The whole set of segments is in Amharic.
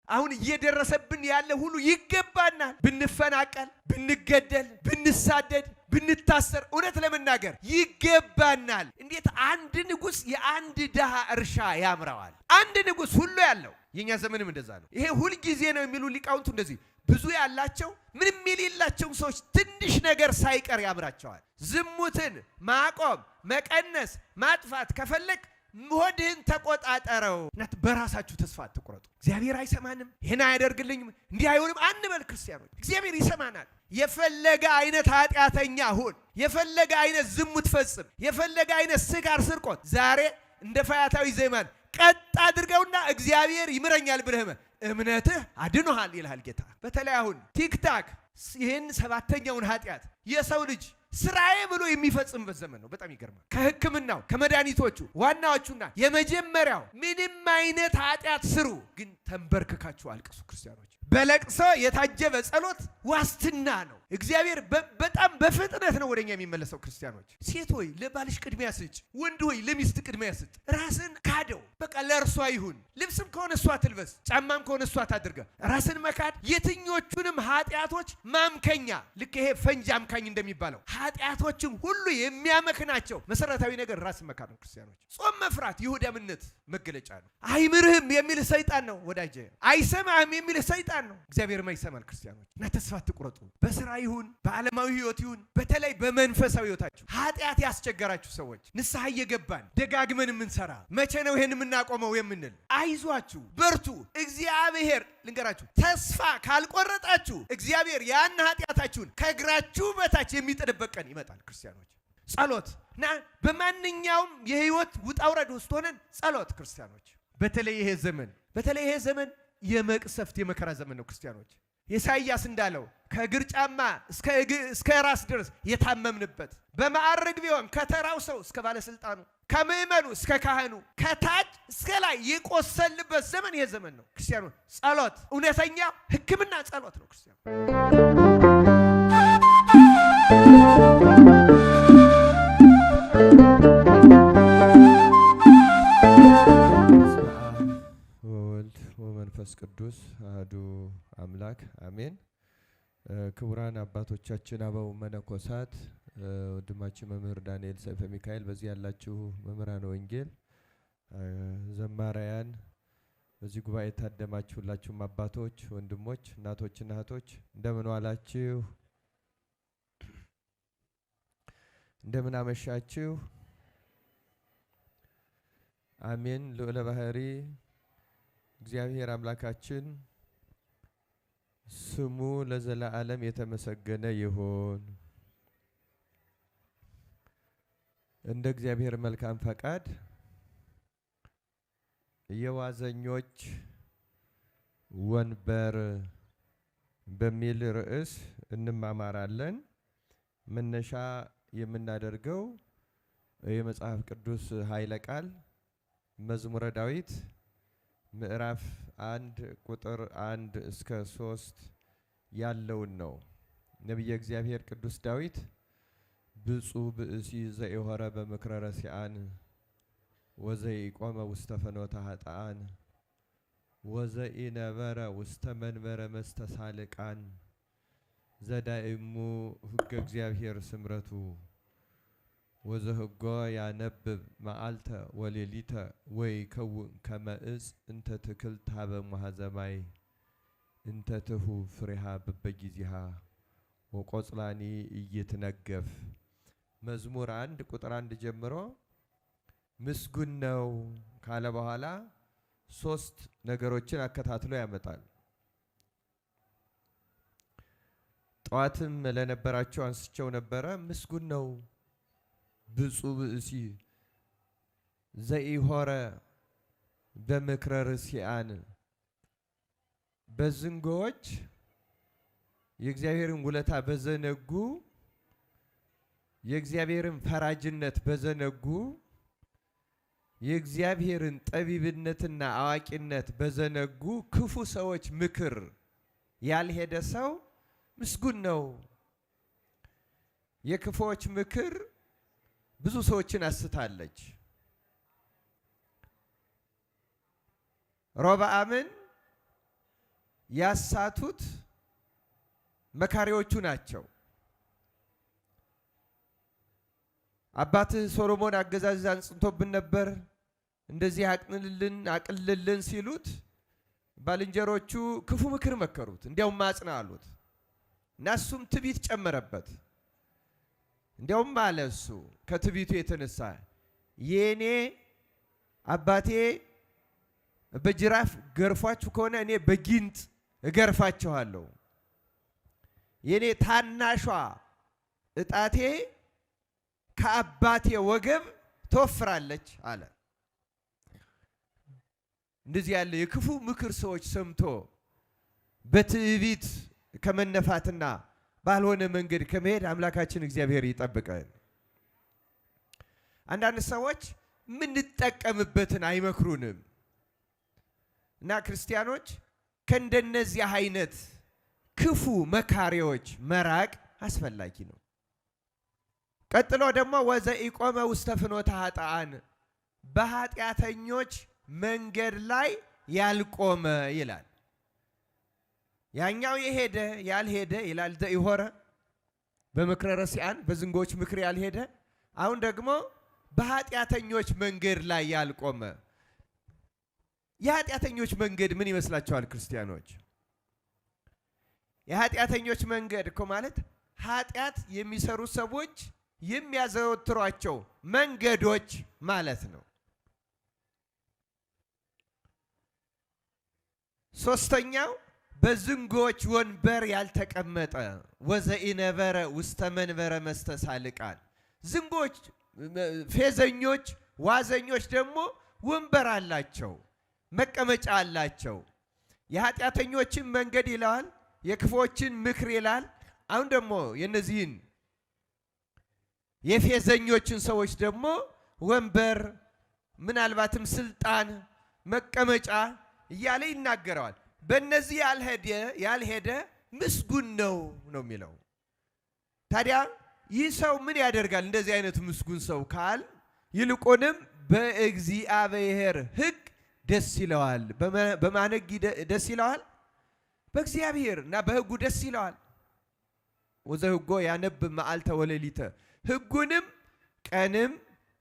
አሁን እየደረሰብን ያለ ሁሉ ይገባናል። ብንፈናቀል፣ ብንገደል፣ ብንሳደድ፣ ብንታሰር እውነት ለመናገር ይገባናል። እንዴት አንድ ንጉስ የአንድ ድሃ እርሻ ያምረዋል? አንድ ንጉስ ሁሉ ያለው የኛ ዘመንም እንደዛ ነው። ይሄ ሁሉ ጊዜ ነው የሚሉ ሊቃውንቱ እንደዚህ ብዙ ያላቸው ምንም የሌላቸው ሰዎች ትንሽ ነገር ሳይቀር ያምራቸዋል። ዝሙትን ማቆም፣ መቀነስ፣ ማጥፋት ከፈለክ ሆድህን ተቆጣጠረው። እናት በራሳችሁ ተስፋ አትቁረጡ። እግዚአብሔር አይሰማንም፣ ይሄን አያደርግልኝም፣ እንዲህ አይሆንም አንበል ክርስቲያኖች። እግዚአብሔር ይሰማናል። የፈለገ አይነት ኃጢአተኛ ሁን፣ የፈለገ አይነት ዝሙት ፈጽም፣ የፈለገ አይነት ስካር፣ ስርቆት ዛሬ እንደ ፈያታዊ ዘመን ቀጥ አድርገውና እግዚአብሔር ይምረኛል ብለህ እምነትህ አድኖሃል ይልሃል ጌታ። በተለይ አሁን ቲክታክ ይህን ሰባተኛውን ኃጢአት የሰው ልጅ ስራዬ ብሎ የሚፈጽምበት ዘመን ነው። በጣም ይገርማል። ከሕክምናው ከመድኃኒቶቹ ዋናዎቹና የመጀመሪያው ምንም አይነት ኃጢአት ስሩ፣ ግን ተንበርክካችሁ አልቅሱ ክርስቲያኖች። በለቅሶ የታጀበ ጸሎት ዋስትና ነው። እግዚአብሔር በጣም በፍጥነት ነው ወደኛ የሚመለሰው ክርስቲያኖች። ሴት ሆይ ለባልሽ ቅድሚያ ስጭ፣ ወንድ ሆይ ለሚስት ቅድሚያ ስጥ። ራስን ካደው፣ በቃ ለእርሷ ይሁን። ልብስም ከሆነ እሷ ትልበስ፣ ጫማም ከሆነ እሷ ታድርገ። ራስን መካድ የትኞቹንም ኃጢአቶች ማምከኛ፣ ልክ ይሄ ፈንጂ አምካኝ እንደሚባለው ኃጢአቶችም ሁሉ የሚያመክናቸው መሰረታዊ ነገር ራስን መካድ ነው ክርስቲያኖች። ጾም መፍራት ይሁዳምነት መገለጫ ነው። አይምርህም የሚል ሰይጣን ነው ወዳጄ። አይሰማህም የሚል ሰይጣን ነው። እግዚአብሔርማ ይሰማል ክርስቲያኖች። እና ተስፋ አትቁረጡ። በስራ ይሁን በዓለማዊ ህይወት ይሁን በተለይ በመንፈሳዊ ህይወታችሁ ኃጢአት ያስቸገራችሁ ሰዎች ንስሐ እየገባን ደጋግመን የምንሰራ መቼ ነው ይሄን የምናቆመው የምንል አይዟችሁ፣ በርቱ። እግዚአብሔር ልንገራችሁ፣ ተስፋ ካልቆረጣችሁ እግዚአብሔር ያን ኃጢአታችሁን ከእግራችሁ በታች የሚጥልበት ቀን ይመጣል ክርስቲያኖች። ጸሎት እና በማንኛውም የህይወት ውጣውረድ ውስጥ ሆነን ጸሎት ክርስቲያኖች። በተለይ ይሄ ዘመን የመቅሰፍት የመከራ ዘመን ነው ክርስቲያኖች። ኢሳይያስ እንዳለው ከእግር ጫማ እስከ ራስ ድረስ የታመምንበት፣ በማዕረግ ቢሆን ከተራው ሰው እስከ ባለስልጣኑ፣ ከምዕመኑ እስከ ካህኑ፣ ከታች እስከ ላይ የቆሰልበት ዘመን ይሄ ዘመን ነው ክርስቲያኖች። ጸሎት እውነተኛ ሕክምና ጸሎት ነው ክርስቲያኖች። መንፈስ ቅዱስ አሐዱ አምላክ አሜን። ክቡራን አባቶቻችን አበው መነኮሳት፣ ወንድማችን መምህር ዳንኤል ሰይፈ ሚካኤል፣ በዚህ ያላችሁ መምህራን ወንጌል፣ ዘማሪያን፣ በዚህ ጉባኤ የታደማችሁ ሁላችሁም አባቶች፣ ወንድሞች፣ እናቶችና እህቶች እንደምን ዋላችሁ? እንደምን አመሻችሁ? አሜን። ልዑለ ባህሪ እግዚአብሔር አምላካችን ስሙ ለዘላለም የተመሰገነ ይሁን። እንደ እግዚአብሔር መልካም ፈቃድ የዋዘኞች ወንበር በሚል ርዕስ እንማማራለን። መነሻ የምናደርገው የመጽሐፍ ቅዱስ ኃይለ ቃል መዝሙረ ዳዊት ምዕራፍ 1 ቁጥር 1 እስከ 3 ያለውን ነው። ነቢየ እግዚአብሔር ቅዱስ ዳዊት ብፁዕ ብእሲ ዘኢሖረ በምክረ ረሲዓን ወዘኢቆመ ውስተ ፍኖተ ኃጥኣን ወዘኢነበረ ውስተ መንበረ መስተሳልቃን ዘዳእሙ ሕገ እግዚአብሔር ስምረቱ ወዘህጎ ያነብብ መዓልተ ወሌሊተ ወይከውን ከመ ዕፅ እንተ ትክልት ሀበ ሙሐዘማይ እንተ ትሁ ፍሬሃ በበጊዜሃ ወቆጽላኒ ኢይትነገፍ። መዝሙር 1 ቁጥር 1 ጀምሮ ምስጉን ነው ካለ በኋላ 3 ነገሮችን አከታትሎ ያመጣል። ጠዋትም ለነበራቸው አንስቸው ነበረ። ምስጉን ነው ብፁዕ ብእሲ ዘኢሖረ በምክረ ረሲዓን፣ በዝንጎዎች የእግዚአብሔርን ውለታ በዘነጉ፣ የእግዚአብሔርን ፈራጅነት በዘነጉ፣ የእግዚአብሔርን ጠቢብነትና አዋቂነት በዘነጉ ክፉ ሰዎች ምክር ያልሄደ ሰው ምስጉን ነው። የክፉዎች ምክር ብዙ ሰዎችን አስታለች። ሮብዓምን ያሳቱት መካሪዎቹ ናቸው። አባትህ ሶሎሞን አገዛዝ አንጽቶብን ነበር፣ እንደዚህ አቅልልን ሲሉት ባልንጀሮቹ ክፉ ምክር መከሩት፣ እንዲያውም አጽና አሉት። እና እሱም ትዕቢት ጨመረበት። እንዲያውም አለ እሱ ከትዕቢቱ የተነሳ የኔ አባቴ በጅራፍ ገርፏችሁ ከሆነ እኔ በጊንጥ እገርፋችኋለሁ፣ የኔ ታናሿ እጣቴ ከአባቴ ወገብ ትወፍራለች አለ። እንደዚህ ያለ የክፉ ምክር ሰዎች ሰምቶ በትዕቢት ከመነፋትና ባልሆነ መንገድ ከመሄድ አምላካችን እግዚአብሔር ይጠብቀን። አንዳንድ ሰዎች ምንጠቀምበትን አይመክሩንም እና ክርስቲያኖች ከእንደነዚህ አይነት ክፉ መካሪዎች መራቅ አስፈላጊ ነው። ቀጥሎ ደግሞ ወዘኢቆመ ውስተ ፍኖተ ኃጥአን በኃጢአተኞች መንገድ ላይ ያልቆመ ይላል። ያኛው የሄደ ያልሄደ ይላል ዘኢሖረ በምክረ ረሲዓን በዝንጎች ምክር ያልሄደ፣ አሁን ደግሞ በኃጢአተኞች መንገድ ላይ ያልቆመ። የኃጢአተኞች መንገድ ምን ይመስላችኋል ክርስቲያኖች? የኃጢአተኞች መንገድ እኮ ማለት ኃጢአት የሚሰሩ ሰዎች የሚያዘወትሯቸው መንገዶች ማለት ነው። ሶስተኛው በዝንጎች ወንበር ያልተቀመጠ ወዘኢነበረ ውስተ መንበረ መስተሳልቃን። ዝንጎች፣ ፌዘኞች፣ ዋዘኞች ደግሞ ወንበር አላቸው፣ መቀመጫ አላቸው። የኃጢአተኞችን መንገድ ይለዋል፣ የክፎችን ምክር ይላል። አሁን ደግሞ የነዚህን የፌዘኞችን ሰዎች ደግሞ ወንበር፣ ምናልባትም ስልጣን፣ መቀመጫ እያለ ይናገረዋል። በእነዚህ ያልሄደ ምስጉን ነው የሚለው። ታዲያ ይህ ሰው ምን ያደርጋል? እንደዚህ አይነት ምስጉን ሰው ካል ይልቁንም በእግዚአብሔር ሕግ ደስ ይለዋል። በማን ሕግ ደስ ይለዋል? በእግዚአብሔር እና በሕጉ ደስ ይለዋል። ወዘሕጎ ያነብ መዓልተ ወሌሊተ፣ ሕጉንም ቀንም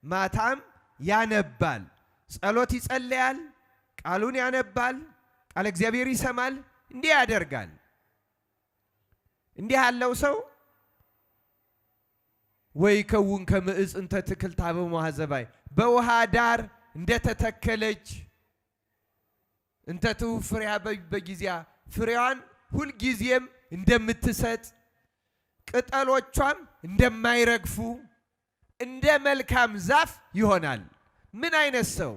ማታም ያነባል። ጸሎት ይጸለያል፣ ቃሉን ያነባል፣ ቃለ እግዚአብሔር ይሰማል። እንዲህ ያደርጋል። እንዲህ ያለው ሰው ወይ ከውን ከምዕፅ እንተ ትክልት አበ መሐዘባይ በውሃ ዳር እንደተተከለች እንተ ትሁብ ፍሬሃ በጊዜያ ፍሬዋን ሁልጊዜም እንደምትሰጥ ቅጠሎቿም እንደማይረግፉ እንደ መልካም ዛፍ ይሆናል። ምን አይነት ሰው?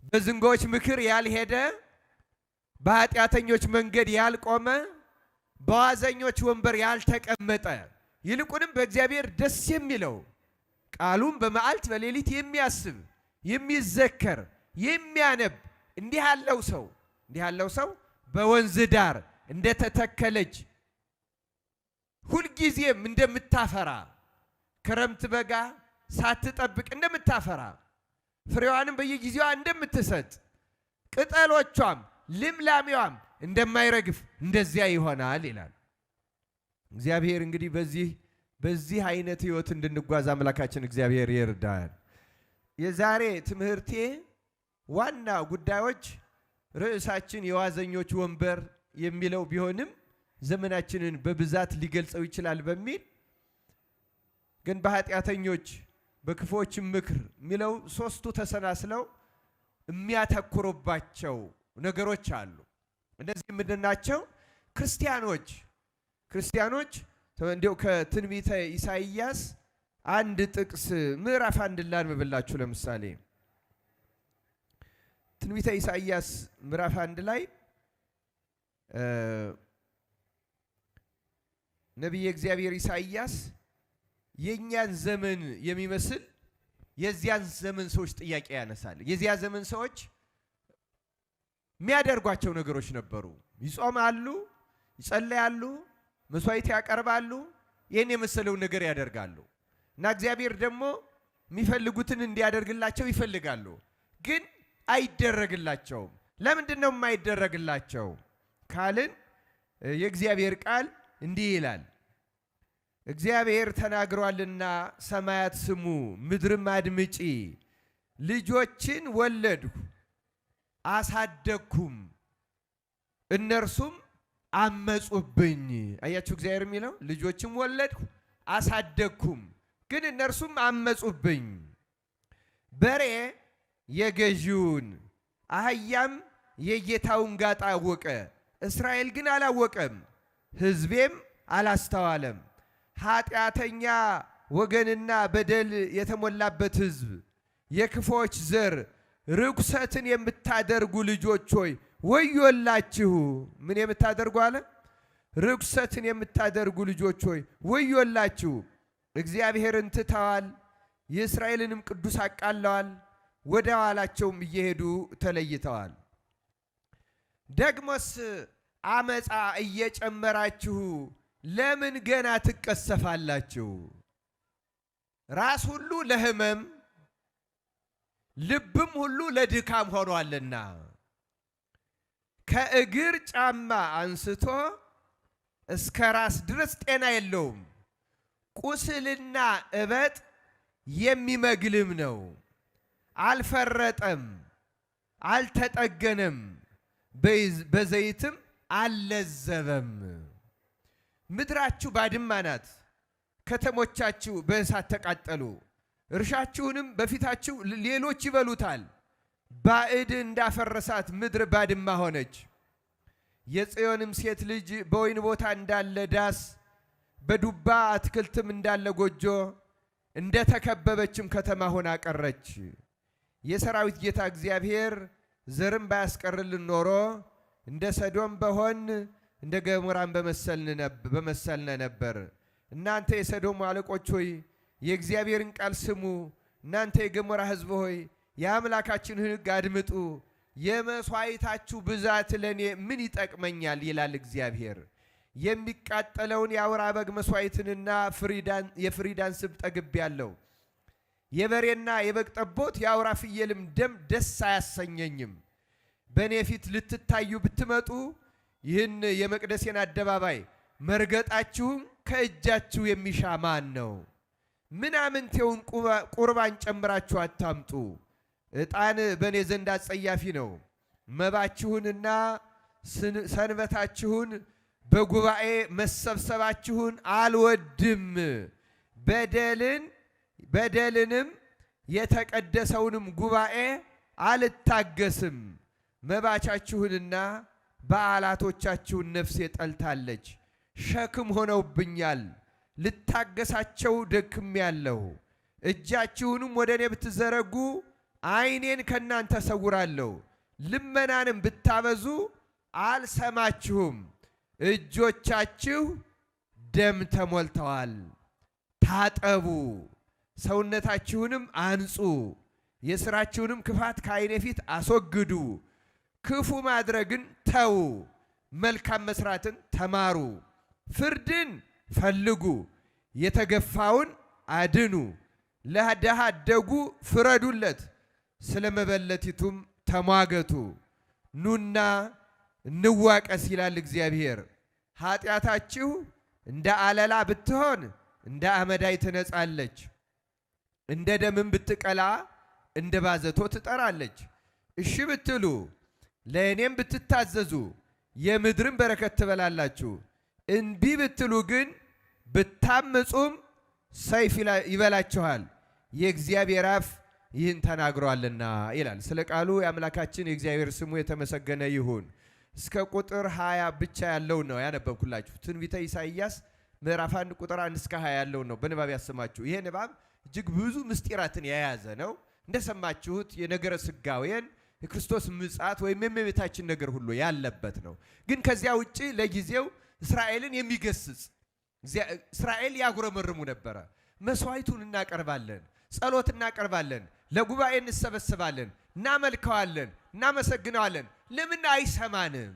በዝንጎች ምክር ያልሄደ፣ በኃጢአተኞች መንገድ ያልቆመ፣ በዋዘኞች ወንበር ያልተቀመጠ፣ ይልቁንም በእግዚአብሔር ደስ የሚለው ቃሉን በመዓልት በሌሊት የሚያስብ የሚዘከር የሚያነብ እንዲህ ያለው ሰው በወንዝ ዳር እንደተተከለች ሁልጊዜም እንደምታፈራ ክረምት በጋ ሳትጠብቅ እንደምታፈራ ፍሬዋንም በየጊዜዋ እንደምትሰጥ ቅጠሎቿም ልምላሜዋም እንደማይረግፍ እንደዚያ ይሆናል ይላል። እግዚአብሔር እንግዲህ በዚህ አይነት ህይወት እንድንጓዝ አምላካችን እግዚአብሔር ይርዳል። የዛሬ ትምህርቴ ዋና ጉዳዮች ርዕሳችን የዋዘኞች ወንበር የሚለው ቢሆንም ዘመናችንን በብዛት ሊገልጸው ይችላል በሚል ግን በኃጢአተኞች በክፎች ምክር የሚለው ሶስቱ ተሰናስለው የሚያተኩሩባቸው ነገሮች አሉ። እነዚህ ምንድን ናቸው? ክርስቲያኖች እንዲያው ከትንቢተ ኢሳይያስ አንድ ጥቅስ ምዕራፍ 1 ላንብብላችሁ። ለምሳሌ ትንቢተ ኢሳይያስ ምዕራፍ 1 ላይ ነቢየ እግዚአብሔር ኢሳይያስ የኛን ዘመን የሚመስል የዚያን ዘመን ሰዎች ጥያቄ ያነሳል። የዚያ ዘመን ሰዎች የሚያደርጓቸው ነገሮች ነበሩ። ይጾማሉ፣ ይጸለያሉ፣ መስዋዕት ያቀርባሉ፣ ይህን የመሰለውን ነገር ያደርጋሉ እና እግዚአብሔር ደግሞ የሚፈልጉትን እንዲያደርግላቸው ይፈልጋሉ፣ ግን አይደረግላቸውም። ለምንድን ነው የማይደረግላቸው? ካልን የእግዚአብሔር ቃል እንዲህ ይላል፣ እግዚአብሔር ተናግሯልና ሰማያት ስሙ፣ ምድርም አድምጪ። ልጆችን ወለድሁ አሳደግኩም፣ እነርሱም አመጹብኝ። አያችሁ እግዚአብሔር የሚለው ልጆችም ወለድሁ አሳደግኩም፣ ግን እነርሱም አመጹብኝ። በሬ የገዢውን አህያም የጌታውን ጋጣ አወቀ፣ እስራኤል ግን አላወቀም፣ ሕዝቤም አላስተዋለም። ኃጢአተኛ ወገንና በደል የተሞላበት ሕዝብ፣ የክፎች ዘር፣ ርኩሰትን የምታደርጉ ልጆች ሆይ ወዮላችሁ። ምን የምታደርጉ አለ? ርኩሰትን የምታደርጉ ልጆች ሆይ ወዮላችሁ። እግዚአብሔርን ትተዋል፣ የእስራኤልንም ቅዱስ አቃለዋል፣ ወደ ኋላቸውም እየሄዱ ተለይተዋል። ደግሞስ አመፃ እየጨመራችሁ ለምን ገና ትቀሰፋላችሁ? ራስ ሁሉ ለሕመም ልብም ሁሉ ለድካም ሆኗልና ከእግር ጫማ አንስቶ እስከ ራስ ድረስ ጤና የለውም። ቁስልና እበጥ የሚመግልም ነው። አልፈረጠም፣ አልተጠገነም፣ በዘይትም አልለዘበም። ምድራችሁ ባድማ ናት፣ ከተሞቻችሁ በእሳት ተቃጠሉ። እርሻችሁንም በፊታችሁ ሌሎች ይበሉታል። ባዕድ እንዳፈረሳት ምድር ባድማ ሆነች። የጽዮንም ሴት ልጅ በወይን ቦታ እንዳለ ዳስ፣ በዱባ አትክልትም እንዳለ ጎጆ፣ እንደ ተከበበችም ከተማ ሆና ቀረች። የሰራዊት ጌታ እግዚአብሔር ዘርም ባያስቀርልን ኖሮ እንደ ሰዶም በሆን እንደ ገሞራም በመሰልነ ነበር። እናንተ የሰዶም አለቆች ሆይ የእግዚአብሔርን ቃል ስሙ። እናንተ የገሞራ ሕዝብ ሆይ የአምላካችን ሕግ አድምጡ። የመሥዋዕታችሁ ብዛት ለእኔ ምን ይጠቅመኛል? ይላል እግዚአብሔር። የሚቃጠለውን የአውራ በግ መሥዋዕትንና የፍሪዳን ስብ ጠግቤአለሁ። የበሬና የበግ ጠቦት የአውራ ፍየልም ደም ደስ አያሰኘኝም። በእኔ ፊት ልትታዩ ብትመጡ ይህን የመቅደሴን አደባባይ መርገጣችሁም ከእጃችሁ የሚሻ ማን ነው? ምናምንቴውን ቁርባን ጨምራችሁ አታምጡ። ዕጣን በእኔ ዘንድ አጸያፊ ነው። መባችሁንና ሰንበታችሁን በጉባኤ መሰብሰባችሁን አልወድም። በደልንም የተቀደሰውንም ጉባኤ አልታገስም። መባቻችሁንና በዓላቶቻችሁን ነፍሴ ጠልታለች፣ ሸክም ሆነውብኛል። ልታገሳቸው ደክሜአለሁ። እጃችሁንም ወደ እኔ ብትዘረጉ ዓይኔን ከእናንተ ሰውራለሁ። ልመናንም ብታበዙ አልሰማችሁም። እጆቻችሁ ደም ተሞልተዋል። ታጠቡ፣ ሰውነታችሁንም አንጹ። የሥራችሁንም ክፋት ከዓይኔ ፊት አስወግዱ። ክፉ ማድረግን ተዉ፣ መልካም መስራትን ተማሩ። ፍርድን ፈልጉ፣ የተገፋውን አድኑ። ለድሃ አደጉ ፍረዱለት፣ ስለ መበለቲቱም ተሟገቱ። ኑና እንዋቀስ ይላል እግዚአብሔር። ኃጢአታችሁ እንደ አለላ ብትሆን እንደ አመዳይ ትነጻለች፣ እንደ ደምም ብትቀላ እንደ ባዘቶ ትጠራለች። እሺ ብትሉ ለእኔም ብትታዘዙ የምድርን በረከት ትበላላችሁ። እንቢ ብትሉ ግን ብታምፁም ሰይፍ ይበላችኋል፣ የእግዚአብሔር አፍ ይህን ተናግሯልና ይላል። ስለ ቃሉ የአምላካችን የእግዚአብሔር ስሙ የተመሰገነ ይሁን። እስከ ቁጥር 20 ብቻ ያለውን ነው ያነበብኩላችሁ። ትንቢተ ኢሳይያስ ምዕራፍ 1 ቁጥር 1 እስከ 20 ያለውን ነው በንባብ ያሰማችሁ። ይሄ ንባብ እጅግ ብዙ ምስጢራትን የያዘ ነው። እንደሰማችሁት የነገረ ሥጋዌን የክርስቶስ ምጽአት ወይም የእመቤታችን ነገር ሁሉ ያለበት ነው። ግን ከዚያ ውጪ ለጊዜው እስራኤልን የሚገስጽ እስራኤል ያጉረመርሙ ነበረ። መስዋዕቱን እናቀርባለን፣ ጸሎት እናቀርባለን፣ ለጉባኤ እንሰበስባለን፣ እናመልከዋለን፣ እናመሰግነዋለን። ለምን አይሰማንም?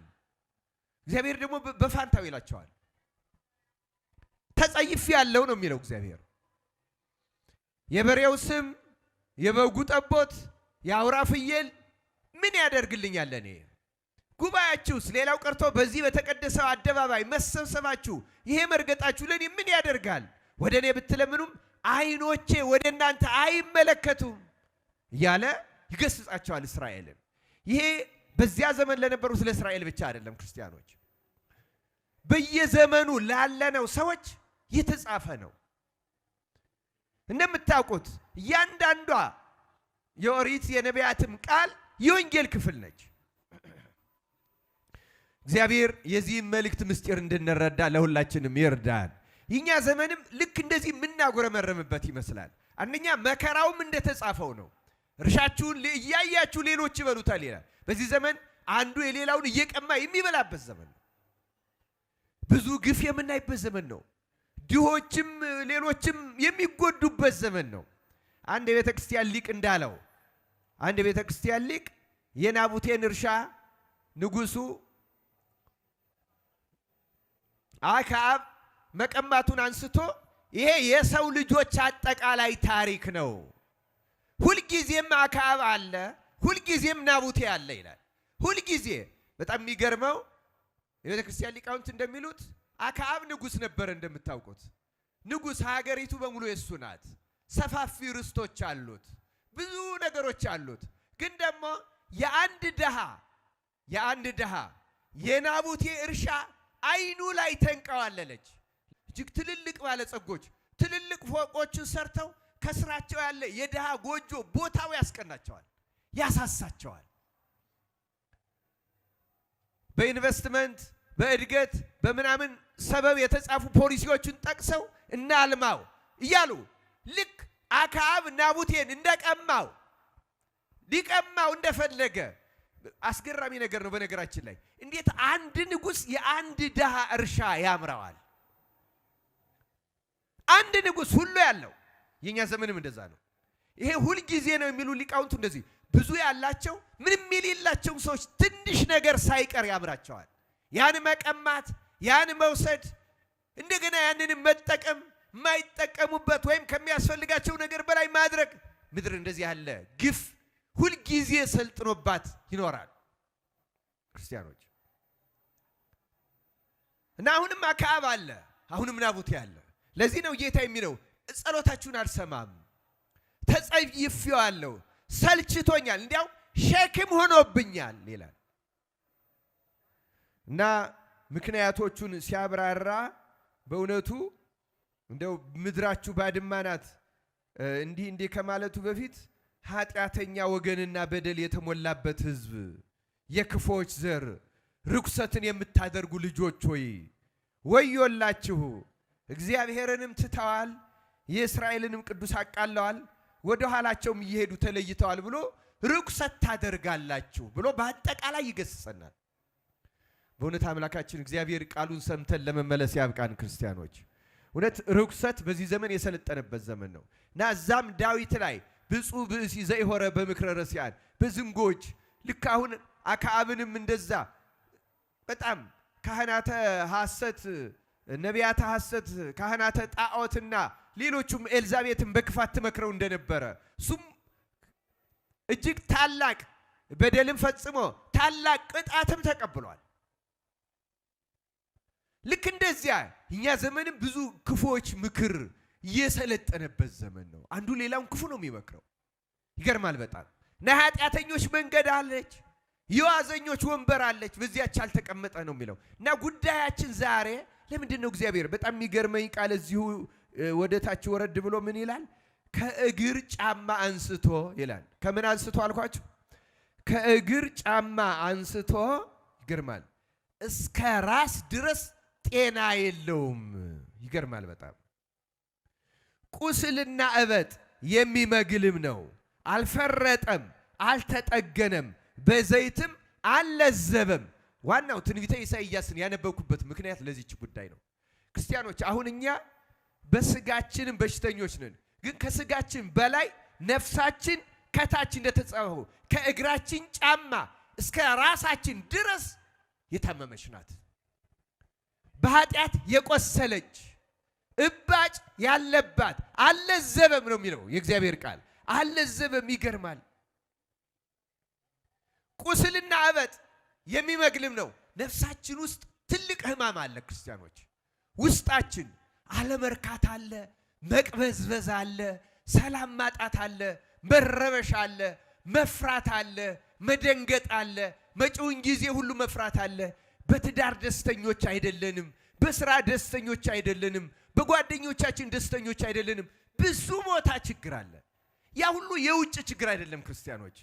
እግዚአብሔር ደግሞ በፋንታው ይላቸዋል። ተጸይፍ ያለው ነው የሚለው እግዚአብሔር። የበሬው ስም፣ የበጉ ጠቦት፣ የአውራ ፍየል ምን ያደርግልኛል? እኔ ጉባኤያችሁስ ሌላው ቀርቶ በዚህ በተቀደሰው አደባባይ መሰብሰባችሁ ይሄ መርገጣችሁ ለኔ ምን ያደርጋል? ወደ እኔ ብትለምኑም ዓይኖቼ ወደ እናንተ አይመለከቱም እያለ ይገስጻቸዋል እስራኤልን። ይሄ በዚያ ዘመን ለነበሩ ስለ እስራኤል ብቻ አይደለም ክርስቲያኖች፣ በየዘመኑ ላለነው ሰዎች የተጻፈ ነው። እንደምታውቁት እያንዳንዷ የኦሪት የነቢያትም ቃል የወንጌል ክፍል ነች። እግዚአብሔር የዚህን መልእክት ምስጢር እንድንረዳ ለሁላችንም ይርዳን። የኛ ዘመንም ልክ እንደዚህ የምናጎረመረምበት ይመስላል። አንደኛ መከራውም እንደተጻፈው ነው። እርሻችሁን እያያችሁ ሌሎች ይበሉታል ይላል። በዚህ ዘመን አንዱ የሌላውን እየቀማ የሚበላበት ዘመን ነው። ብዙ ግፍ የምናይበት ዘመን ነው። ድሆችም ሌሎችም የሚጎዱበት ዘመን ነው። አንድ የቤተ ክርስቲያን ሊቅ እንዳለው፣ አንድ የቤተ ክርስቲያን ሊቅ የናቡቴን እርሻ ንጉሱ አክዓብ መቀማቱን አንስቶ ይሄ የሰው ልጆች አጠቃላይ ታሪክ ነው፣ ሁልጊዜም አክዓብ አለ፣ ሁልጊዜም ናቡቴ አለ ይላል። ሁልጊዜ በጣም የሚገርመው የቤተ ክርስቲያን ሊቃውንት እንደሚሉት አክዓብ ንጉስ ነበር። እንደምታውቁት ንጉስ ሀገሪቱ በሙሉ የሱ ናት። ሰፋፊ ርስቶች አሉት፣ ብዙ ነገሮች አሉት። ግን ደግሞ የአንድ ድሃ የናቡቴ እርሻ አይኑ ላይ ተንቀዋለለች። እጅግ ትልልቅ ባለጸጎች ትልልቅ ፎቆችን ሰርተው ከስራቸው ያለ የድሃ ጎጆ ቦታው ያስቀናቸዋል፣ ያሳሳቸዋል። በኢንቨስትመንት በእድገት በምናምን ሰበብ የተጻፉ ፖሊሲዎችን ጠቅሰው እናልማው እያሉ ልክ አክዓብ ናቡቴን እንደቀማው ሊቀማው እንደፈለገ አስገራሚ ነገር ነው። በነገራችን ላይ እንዴት አንድ ንጉስ የአንድ ድሃ እርሻ ያምረዋል? አንድ ንጉስ ሁሉ ያለው። የኛ ዘመንም እንደዛ ነው። ይሄ ሁል ጊዜ ነው የሚሉ ሊቃውንቱ እንደዚህ ብዙ ያላቸው ምንም የሌላቸው ሰዎች ትንሽ ነገር ሳይቀር ያምራቸዋል። ያን መቀማት፣ ያን መውሰድ፣ እንደገና ያንን መጠቀም፣ የማይጠቀሙበት ወይም ከሚያስፈልጋቸው ነገር በላይ ማድረግ። ምድር እንደዚህ ያለ ግፍ ሁል ጊዜ ሰልጥኖባት ይኖራል ክርስቲያኖች። እና አሁንም አክዓብ አለ፣ አሁንም ናቡቴ አለ። ለዚህ ነው ጌታ የሚለው ጸሎታችሁን አልሰማም፣ ተጸይፌዋለሁ፣ ሰልችቶኛል፣ እንዲያው ሸክም ሆኖብኛል ይላል። እና ምክንያቶቹን ሲያብራራ በእውነቱ እንደው ምድራችሁ ባድማ ናት እንዲህ ከማለቱ በፊት ኃጢአተኛ ወገንና በደል የተሞላበት ሕዝብ፣ የክፎች ዘር፣ ርኩሰትን የምታደርጉ ልጆች ሆይ ወዮላችሁ፣ እግዚአብሔርንም ትተዋል፣ የእስራኤልንም ቅዱስ አቃለዋል፣ ወደ ኋላቸውም እየሄዱ ተለይተዋል ብሎ ርኩሰት ታደርጋላችሁ ብሎ በአጠቃላይ ይገስጸናል። በእውነት አምላካችን እግዚአብሔር ቃሉን ሰምተን ለመመለስ ያብቃን ክርስቲያኖች። እውነት ርኩሰት በዚህ ዘመን የሰለጠነበት ዘመን ነው እና እዛም ዳዊት ላይ ብፁዕ ብእሲ ዘኢሖረ በምክረ ረሲዓን በዝንጎች ልክ አሁን አክዓብንም እንደዛ በጣም ካህናተ ሐሰት፣ ነቢያተ ሐሰት፣ ካህናተ ጣዖትና ሌሎቹም ኤልዛቤትን በክፋት ትመክረው እንደነበረ እሱም እጅግ ታላቅ በደልም ፈጽሞ ታላቅ ቅጣትም ተቀብሏል። ልክ እንደዚያ እኛ ዘመንም ብዙ ክፉዎች ምክር የሰለጠነበት ዘመን ነው። አንዱ ሌላውን ክፉ ነው የሚመክረው። ይገርማል በጣም እና ኃጢአተኞች መንገድ አለች፣ የዋዘኞች ወንበር አለች፣ በዚያች አልተቀመጠ ነው የሚለው እና ጉዳያችን ዛሬ ለምንድን ነው እግዚአብሔር በጣም የሚገርመኝ ቃል እዚሁ ወደ ታች ወረድ ብሎ ምን ይላል? ከእግር ጫማ አንስቶ ይላል። ከምን አንስቶ አልኳችሁ? ከእግር ጫማ አንስቶ ይገርማል እስከ ራስ ድረስ ጤና የለውም። ይገርማል በጣም ቁስልና እበጥ የሚመግልም ነው። አልፈረጠም፣ አልተጠገነም፣ በዘይትም አልለዘበም። ዋናው ትንቢተ ኢሳይያስን ያነበብኩበት ምክንያት ለዚች ጉዳይ ነው። ክርስቲያኖች አሁን እኛ በስጋችንም በሽተኞች ነን፣ ግን ከስጋችን በላይ ነፍሳችን ከታች እንደተጻፈው ከእግራችን ጫማ እስከ ራሳችን ድረስ የታመመች ናት። በኃጢአት የቆሰለች እባጭ ያለባት አልለዘበም ነው የሚለው የእግዚአብሔር ቃል። አልለዘበም። ይገርማል። ቁስልና እበጥ የሚመግልም ነው። ነፍሳችን ውስጥ ትልቅ ህማም አለ ክርስቲያኖች። ውስጣችን አለመርካት አለ፣ መቅበዝበዝ አለ፣ ሰላም ማጣት አለ፣ መረበሽ አለ፣ መፍራት አለ፣ መደንገጥ አለ፣ መጪውን ጊዜ ሁሉ መፍራት አለ። በትዳር ደስተኞች አይደለንም፣ በስራ ደስተኞች አይደለንም፣ በጓደኞቻችን ደስተኞች አይደለንም። ብዙ ቦታ ችግር አለ። ያ ሁሉ የውጭ ችግር አይደለም ክርስቲያኖች፣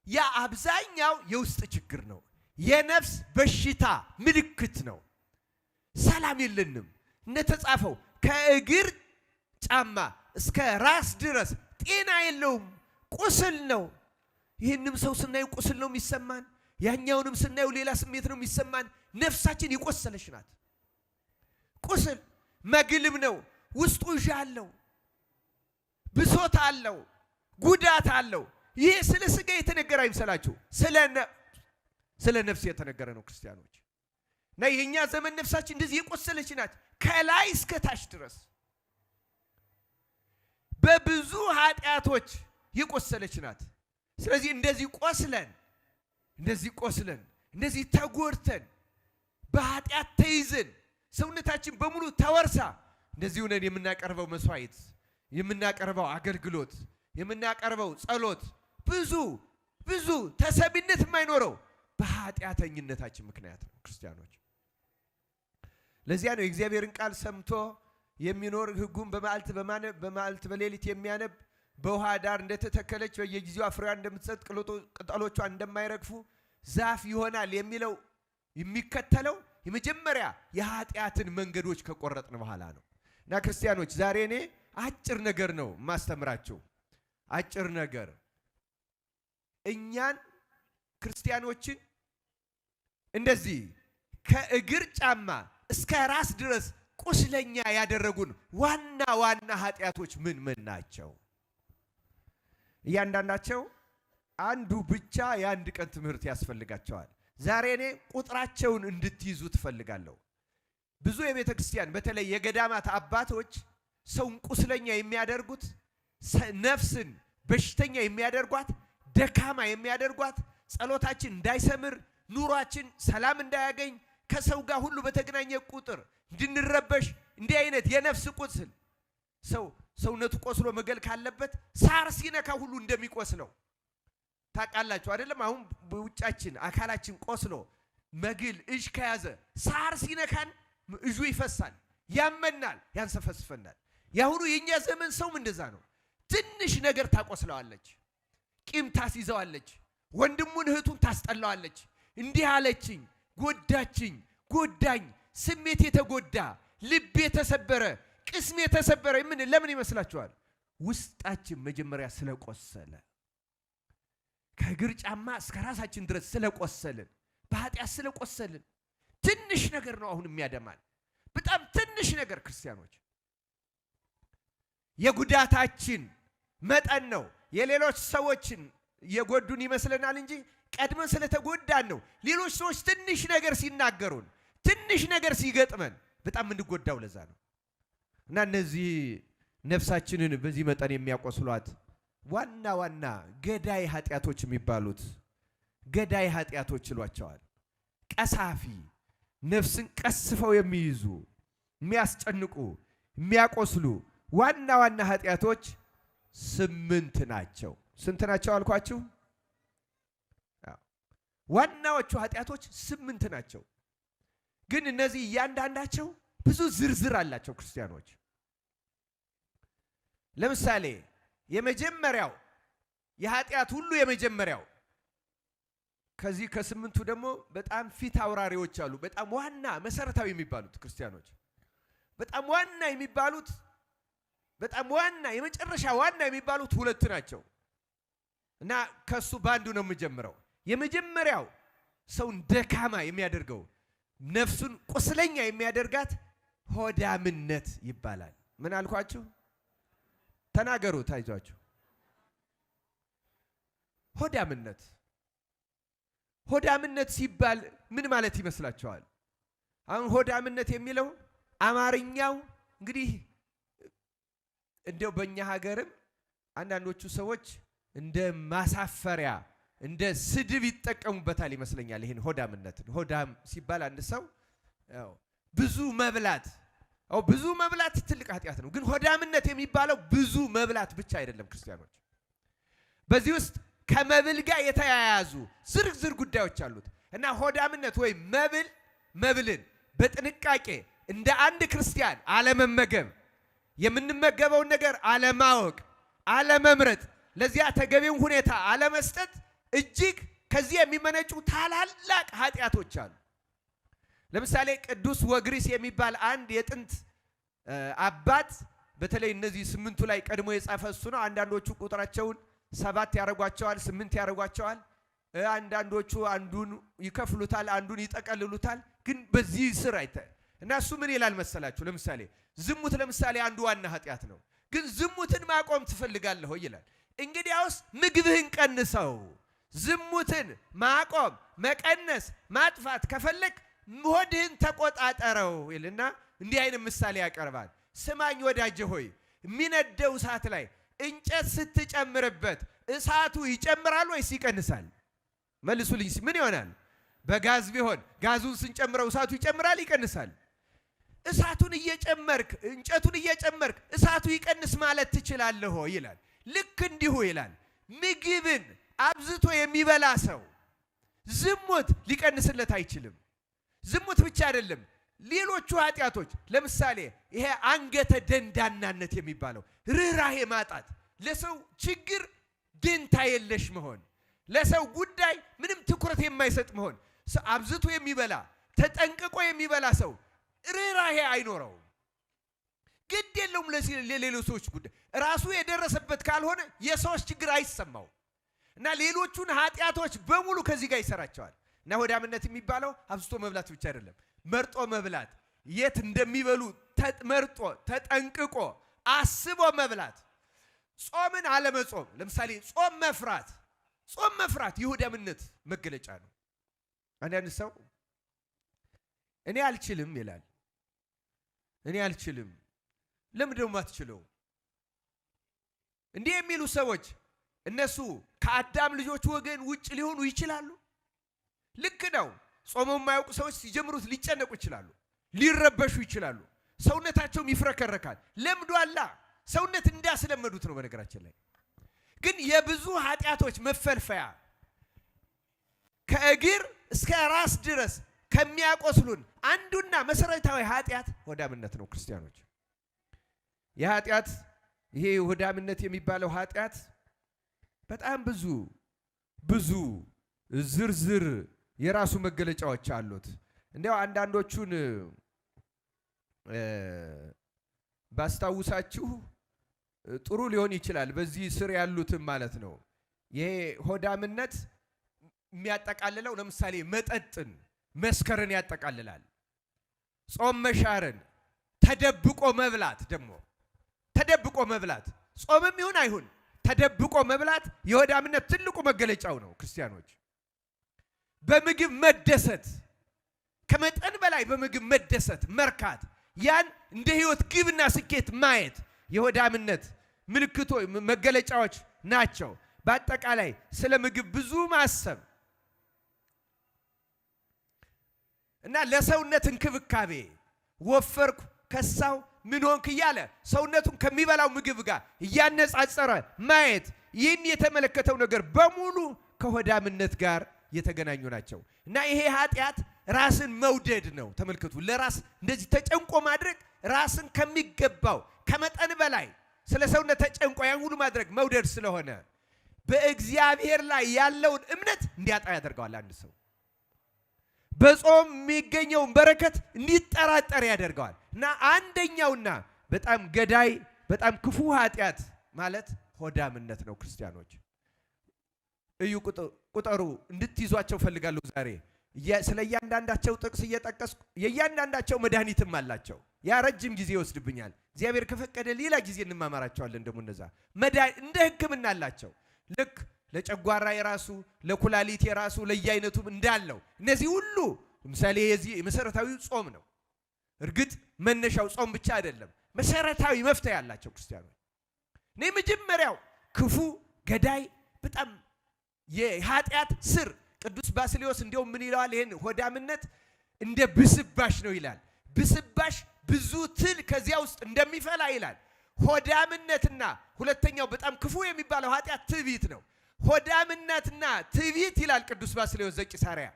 ያ አብዛኛው የውስጥ ችግር ነው። የነፍስ በሽታ ምልክት ነው። ሰላም የለንም። እንደተጻፈው ከእግር ጫማ እስከ ራስ ድረስ ጤና የለውም፣ ቁስል ነው። ይህንም ሰው ስናየው ቁስል ነው የሚሰማን፣ ያኛውንም ስናየው ሌላ ስሜት ነው የሚሰማን። ነፍሳችን የቆሰለች ናት። ቁስል መግልም ነው። ውስጡ እዣ አለው፣ ብሶት አለው፣ ጉዳት አለው። ይህ ስለ ስጋ የተነገረ አይምሰላችሁ፣ ስለ ነፍስ የተነገረ ነው ክርስቲያኖች። እና የኛ ዘመን ነፍሳችን እንደዚህ የቆሰለች ናት፣ ከላይ እስከ ታች ድረስ በብዙ ኃጢአቶች የቆሰለች ናት። ስለዚህ እንደዚህ ቆስለን እንደዚህ ተጎድተን በኃጢአት ተይዘን ሰውነታችን በሙሉ ተወርሳ እንደዚህ ሆነን የምናቀርበው መስዋዕት፣ የምናቀርበው አገልግሎት፣ የምናቀርበው ጸሎት ብዙ ተሰቢነት የማይኖረው በኃጢአተኝነታችን ምክንያት ነው ክርስቲያኖች። ለዚያ ነው የእግዚአብሔርን ቃል ሰምቶ የሚኖር ሕጉን በመዓልት በሌሊት የሚያነብ በውሃ ዳር እንደተተከለች በየጊዜው ፍሬዋን እንደምትሰጥ ቅጠሎቿ እንደማይረግፉ ዛፍ ይሆናል የሚለው የሚከተለው የመጀመሪያ የኃጢአትን መንገዶች ከቆረጥን በኋላ ነው። እና ክርስቲያኖች ዛሬ እኔ አጭር ነገር ነው ማስተምራችሁ። አጭር ነገር እኛን ክርስቲያኖችን እንደዚህ ከእግር ጫማ እስከ ራስ ድረስ ቁስለኛ ያደረጉን ዋና ኃጢአቶች ምን ናቸው? እያንዳንዳቸው አንዱ ብቻ የአንድ ቀን ትምህርት ያስፈልጋቸዋል። ዛሬ እኔ ቁጥራቸውን እንድትይዙ ትፈልጋለሁ። ብዙ የቤተ ክርስቲያን በተለይ የገዳማት አባቶች ሰውን ቁስለኛ የሚያደርጉት፣ ነፍስን በሽተኛ የሚያደርጓት፣ ደካማ የሚያደርጓት፣ ጸሎታችን እንዳይሰምር፣ ኑሯችን ሰላም እንዳያገኝ፣ ከሰው ጋር ሁሉ በተገናኘ ቁጥር እንድንረበሽ፣ እንዲህ አይነት የነፍስ ቁስል ሰውነቱ ቆስሎ መገል ካለበት ሳር ሲነካ ሁሉ እንደሚቆስለው ታውቃላችሁ አይደለም? አሁን በውጫችን አካላችን ቆስሎ መግል እጅ ከያዘ ሳር ሲነካን እጁ ይፈሳል፣ ያመናል፣ ያንሰፈስፈናል። ያሁኑ የኛ ዘመን ሰውም እንደዛ ነው። ትንሽ ነገር ታቆስለዋለች፣ ቂም ታስይዘዋለች፣ ወንድሙን እህቱን ታስጠላዋለች። እንዲህ አለችኝ፣ ጎዳችኝ፣ ጎዳኝ፣ ስሜት የተጎዳ ልብ የተሰበረ ቅስም የተሰበረ ለምን ይመስላችኋል? ውስጣችን መጀመሪያ ስለቆሰለ፣ ከእግር ጫማ እስከ ራሳችን ድረስ ስለቆሰልን፣ በኃጢአት ስለቆሰልን። ትንሽ ነገር ነው አሁን የሚያደማል፣ በጣም ትንሽ ነገር ክርስቲያኖች። የጉዳታችን መጠን ነው የሌሎች ሰዎችን የጎዱን ይመስለናል እንጂ ቀድመን ስለተጎዳን ነው። ሌሎች ሰዎች ትንሽ ነገር ሲናገሩን፣ ትንሽ ነገር ሲገጥመን በጣም የምንጎዳው ለዛ ነው። እና እነዚህ ነፍሳችንን በዚህ መጠን የሚያቆስሏት ዋና ገዳይ ኃጢአቶች የሚባሉት ገዳይ ኃጢአቶች ይሏቸዋል። ቀሳፊ፣ ነፍስን ቀስፈው የሚይዙ፣ የሚያስጨንቁ፣ የሚያቆስሉ ዋና ኃጢአቶች 8 ናቸው። ስንት ናቸው አልኳችሁ? ዋናዎቹ ኃጢአቶች 8 ናቸው። ግን እነዚህ እያንዳንዳቸው ብዙ ዝርዝር አላቸው ክርስቲያኖች። ለምሳሌ የመጀመሪያው የኃጢአት ሁሉ የመጀመሪያው፣ ከዚህ ከ8ቱ ደግሞ በጣም ፊት አውራሪዎች አሉ። በጣም ዋና መሰረታዊ የሚባሉት ክርስቲያኖች በጣም ዋና የሚባሉት የመጨረሻ ዋና የሚባሉት 2 ናቸው። እና ከሱ ባንዱ ነው የምጀምረው። የመጀመሪያው ሰውን ደካማ የሚያደርገው፣ ነፍሱን ቁስለኛ የሚያደርጋት ሆዳምነት ይባላል። ምን አልኳችሁ? ተናገሩ ታይዟችሁ። ሆዳምነት ሲባል ምን ማለት ይመስላችኋል? አሁን ሆዳምነት የሚለው አማርኛው እንግዲህ እንደው በእኛ ሀገርም አንዳንዶቹ ሰዎች እንደ ማሳፈሪያ እንደ ስድብ ይጠቀሙበታል ይመስለኛል። ይሄን ሆዳምነትን ሆዳም ሲባል አንድ ሰው ብዙ መብላት ብዙ መብላት ትልቅ ኃጢአት ነው። ግን ሆዳምነት የሚባለው ብዙ መብላት ብቻ አይደለም ክርስቲያኖች። በዚህ ውስጥ ከመብል ጋር የተያያዙ ዝርዝር ጉዳዮች አሉት እና ሆዳምነት ወይ መብልን በጥንቃቄ እንደ አንድ ክርስቲያን አለመመገብ፣ የምንመገበውን ነገር አለማወቅ፣ አለመምረጥ፣ ለዚያ ተገቢውን ሁኔታ አለመስጠት እጅግ ከዚህ የሚመነጩ ታላላቅ ኃጢአቶች አሉ። ለምሳሌ ቅዱስ ወግሪስ የሚባል አንድ የጥንት አባት በተለይ እነዚህ 8ቱ ላይ ቀድሞ የጻፈ እሱ ነው። አንዳንዶቹ ቁጥራቸውን 7 ያደርጓቸዋል፣ 8 ያደርጓቸዋል። አንዳንዶቹ አንዱን ይከፍሉታል፣ አንዱን ይጠቀልሉታል። ግን በዚህ ስር እና እሱ ምን ይላል መሰላችሁ? ለምሳሌ ዝሙት ለምሳሌ አንዱ ዋና ኃጢአት ነው። ግን ዝሙትን ማቆም ትፈልጋለህ ይላል። እንግዲያውስ ምግብህን ቀንሰው። ዝሙትን ማቆም፣ መቀነስ፣ ማጥፋት ከፈለክ ሆድህን ተቆጣጠረው ይልና እንዲህ አይነት ምሳሌ ያቀርባል። ስማኝ ወዳጄ ሆይ የሚነደው እሳት ላይ እንጨት ስትጨምርበት እሳቱ ይጨምራል ወይስ ይቀንሳል? መልሱልኝ። ምን ይሆናል? በጋዝ ቢሆን ጋዙን ስንጨምረው እሳቱ ይጨምራል ይቀንሳል? እሳቱን እየጨመርክ እንጨቱን እየጨመርክ እሳቱ ይቀንስ ማለት ትችላለህ ይላል። ልክ እንዲሁ ይላል ምግብን አብዝቶ የሚበላ ሰው ዝሙት ሊቀንስለት አይችልም። ዝሙት ብቻ አይደለም፣ ሌሎቹ ኃጢአቶች ለምሳሌ ይሄ አንገተ ደንዳናነት የሚባለው ርህራሄ ማጣት፣ ለሰው ችግር ደንታ የለሽ መሆን፣ ለሰው ጉዳይ ምንም ትኩረት የማይሰጥ መሆን፣ አብዝቶ የሚበላ ተጠንቅቆ የሚበላ ሰው ርህራሄ አይኖረውም። ግድ የለውም ለሌሎች ሰዎች ጉዳይ ራሱ የደረሰበት ካልሆነ የሰዎች ችግር አይሰማው እና ሌሎቹን ኃጢአቶች በሙሉ ከዚህ ጋር ይሰራቸዋል። እና ሆዳምነት የሚባለው አብዝቶ መብላት ብቻ አይደለም፣ መርጦ መብላት፣ የት እንደሚበሉ መርጦ ተጠንቅቆ አስቦ መብላት፣ ጾምን አለመጾም። ለምሳሌ ጾም መፍራት የሆዳምነት መገለጫ ነው። አንዳንድ ሰው እኔ አልችልም ይላል። እኔ አልችልም። ለምን ደግሞ አትችለው? እንዲህ የሚሉ ሰዎች እነሱ ከአዳም ልጆች ወገን ውጭ ሊሆኑ ይችላሉ። ልክ ነው። ጾመው የማያውቁ ሰዎች ሲጀምሩት ሊጨነቁ ይችላሉ፣ ሊረበሹ ይችላሉ፣ ሰውነታቸውም ይፍረከረካል። ለምዷላ ሰውነት እንዳስለመዱት ነው። በነገራችን ላይ ግን የብዙ ኃጢአቶች መፈልፈያ ከእግር እስከ ራስ ድረስ ከሚያቆስሉን አንዱና መሰረታዊ ኃጢአት ሆዳምነት ነው። ክርስቲያኖች ይሄ ሆዳምነት የሚባለው ኃጢአት በጣም ብዙ ዝርዝር የራሱ መገለጫዎች አሉት። እንዲያው አንዳንዶቹን ባስታውሳችሁ ጥሩ ሊሆን ይችላል። በዚህ ስር ያሉትም ማለት ነው። ይሄ ሆዳምነት የሚያጠቃልለው ለምሳሌ መጠጥን፣ መስከርን ያጠቃልላል። ጾም መሻርን፣ ተደብቆ መብላት ደግሞ ተደብቆ መብላት ጾምም ይሁን አይሁን ተደብቆ መብላት የሆዳምነት ትልቁ መገለጫው ነው። ክርስቲያኖች በምግብ መደሰት፣ ከመጠን በላይ በምግብ መደሰት፣ መርካት፣ ያን እንደ ህይወት ግብና ስኬት ማየት የሆዳምነት ምልክቶች መገለጫዎች ናቸው። በአጠቃላይ ስለ ምግብ ብዙ ማሰብ እና ለሰውነት እንክብካቤ ወፈርኩ፣ ከሳው፣ ምን ሆንክ እያለ ሰውነቱን ከሚበላው ምግብ ጋር እያነጻጸረ ማየት፣ ይህን የተመለከተው ነገር በሙሉ ከሆዳምነት ጋር የተገናኙ ናቸው። እና ይሄ ኃጢአት ራስን መውደድ ነው። ተመልከቱ፣ ለራስ እንደዚህ ተጨንቆ ማድረግ ራስን ከሚገባው ከመጠን በላይ ስለ ሰውነት ተጨንቆ ያን ሁሉ ማድረግ መውደድ ስለሆነ በእግዚአብሔር ላይ ያለውን እምነት እንዲያጣ ያደርገዋል። አንድ ሰው በጾም የሚገኘውን በረከት እንዲጠራጠር ያደርገዋል። እና አንደኛውና በጣም ገዳይ በጣም ክፉ ኃጢአት ማለት ሆዳምነት ነው። ክርስቲያኖች እዩ፣ ቁጠሩ፣ እንድትይዟቸው ፈልጋለሁ። ዛሬ ስለ እያንዳንዳቸው ጥቅስ እየጠቀስኩ የእያንዳንዳቸው መድኃኒትም አላቸው። ያ ረጅም ጊዜ ይወስድብኛል። እግዚአብሔር ከፈቀደ ሌላ ጊዜ እንማማራቸዋለን። ደግሞ እነዛ እንደ ሕክምና አላቸው። ልክ ለጨጓራ የራሱ ለኩላሊት የራሱ ለየአይነቱም እንዳለው እነዚህ ሁሉ ለምሳሌ የዚህ መሰረታዊ ጾም ነው። እርግጥ መነሻው ጾም ብቻ አይደለም፣ መሰረታዊ መፍትሄ ያላቸው ክርስቲያኖች። መጀመሪያው ክፉ ገዳይ በጣም የኃጢአት ስር ቅዱስ ባስልዮስ እንደው ምን ይላል? ይሄን ሆዳምነት እንደ ብስባሽ ነው ይላል። ብስባሽ ብዙ ትል ከዚያ ውስጥ እንደሚፈላ ይላል። ሆዳምነትና ሁለተኛው በጣም ክፉ የሚባለው ኃጢአት ትዕቢት ነው። ሆዳምነትና ትዕቢት ይላል ቅዱስ ባስልዮስ ዘቂሳርያ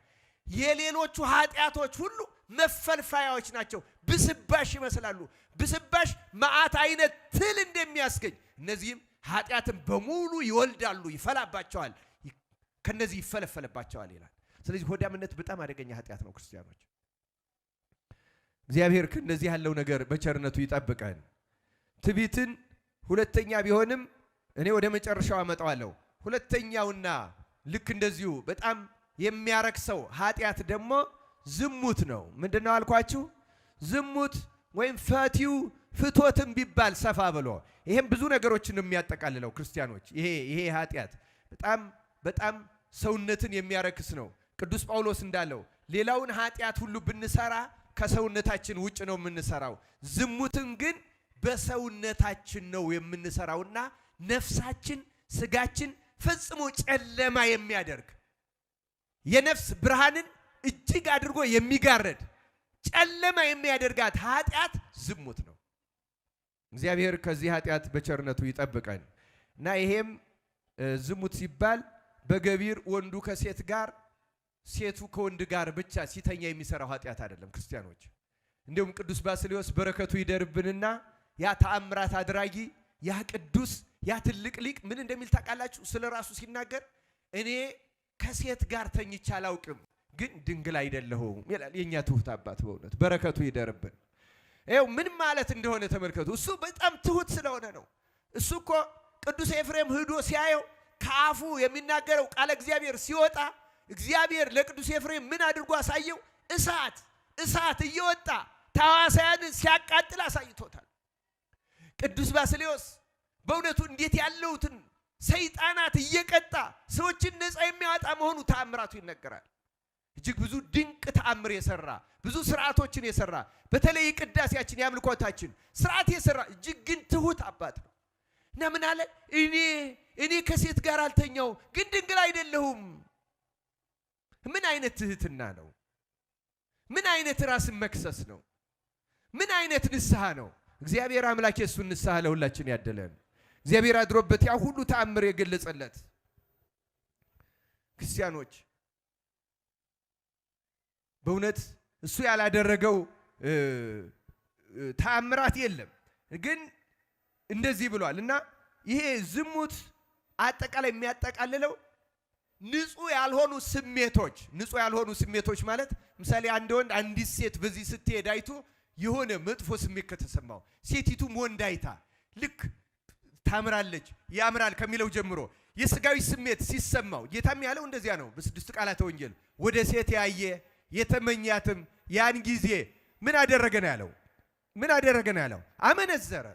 የሌሎቹ ኃጢአቶች ሁሉ መፈልፈያዎች ናቸው። ብስባሽ ይመስላሉ። ብስባሽ መዓት አይነት ትል እንደሚያስገኝ እነዚህም ኃጢአትን በሙሉ ይወልዳሉ፣ ይፈላባቸዋል፣ ከነዚህ ይፈለፈልባቸዋል ይላል። ስለዚህ ሆዳምነት በጣም አደገኛ ኃጢአት ነው ክርስቲያኖች። እግዚአብሔር ከነዚህ ያለው ነገር በቸርነቱ ይጠብቀን። ትዕቢትን ሁለተኛ ቢሆንም እኔ ወደ መጨረሻው አመጣዋለሁ። ሁለተኛውና ልክ እንደዚሁ በጣም የሚያረክሰው ኃጢአት ደግሞ ዝሙት ነው። ምንድነው አልኳችሁ? ዝሙት ወይም ፈቲው ፍቶትም ቢባል ሰፋ ብሎ ይሄም ብዙ ነገሮችን የሚያጠቃልለው ክርስቲያኖች ይሄ ኃጢአት በጣም ሰውነትን የሚያረክስ ነው። ቅዱስ ጳውሎስ እንዳለው ሌላውን ኃጢአት ሁሉ ብንሰራ ከሰውነታችን ውጭ ነው የምንሰራው፣ ዝሙትን ግን በሰውነታችን ነው የምንሰራውና ነፍሳችን ስጋችን ፈጽሞ ጨለማ የሚያደርግ የነፍስ ብርሃንን እጅግ አድርጎ የሚጋረድ ጨለማ የሚያደርጋት ኃጢአት ዝሙት ነው። እግዚአብሔር ከዚህ ኃጢአት በቸርነቱ ይጠብቀን እና ይሄም ዝሙት ሲባል በገቢር ወንዱ ከሴት ጋር ሴቱ ከወንድ ጋር ብቻ ሲተኛ የሚሰራው ኃጢአት አይደለም ክርስቲያኖች። እንዲሁም ቅዱስ ባስልዮስ በረከቱ ይደርብንና ያ ተአምራት አድራጊ ያ ቅዱስ ያ ትልቅ ሊቅ ምን እንደሚል ታውቃላችሁ? ስለ ራሱ ሲናገር እኔ ከሴት ጋር ተኝቼ አላውቅም ግን ድንግል አይደለሁም ይላል። የኛ ትሁት አባት በእውነት በረከቱ ይደርብን። ይኸው ምን ማለት እንደሆነ ተመልከቱ። እሱ በጣም ትሁት ስለሆነ ነው። እሱ እኮ ቅዱስ ኤፍሬም ሄዶ ሲያየው ከአፉ የሚናገረው ቃለ እግዚአብሔር ሲወጣ እግዚአብሔር ለቅዱስ ኤፍሬም ምን አድርጎ አሳየው? እሳት እየወጣ ታዋሳያንን ሲያቃጥል አሳይቶታል። ቅዱስ ባስልዮስ በእውነቱ እንዴት ያለውትን ሰይጣናት እየቀጣ ሰዎችን ነፃ የሚያወጣ መሆኑ ተአምራቱ ይነገራል። እጅግ ብዙ ድንቅ ተአምር የሰራ ብዙ ስርዓቶችን የሰራ በተለይ ቅዳሴያችን ያምልኮታችን ስርዓት የሰራ እጅግ ግን ትሁት አባት ነው እና ምን አለ? እኔ ከሴት ጋር አልተኛው ግን ድንግል አይደለሁም። ምን አይነት ትህትና ነው? ምን አይነት ራስን መክሰስ ነው? ምን አይነት ንስሐ ነው? እግዚአብሔር አምላክ የሱን ንስሐ ለሁላችን ያደለን። እግዚአብሔር አድሮበት ያ ሁሉ ተአምር የገለጸለት ክርስቲያኖች በእውነት እሱ ያላደረገው ተአምራት የለም። ግን እንደዚህ ብሏል እና ይሄ ዝሙት አጠቃላይ የሚያጠቃልለው ንጹህ ያልሆኑ ስሜቶች ማለት ምሳሌ አንድ ወንድ አንዲት ሴት በዚህ ስትሄድ አይቶ የሆነ መጥፎ ስሜት ከተሰማው ሴቲቱም ወንድ አይታ ልክ ታምራለች ያምራል ከሚለው ጀምሮ የስጋዊ ስሜት ሲሰማው ጌታም ያለው እንደዚያ ነው። በስድስቱ ቃላተ ወንጌል ወደ ሴት ያየ የተመኛትም ያን ጊዜ ምን አደረገ ነው ያለው? አመነዘረ።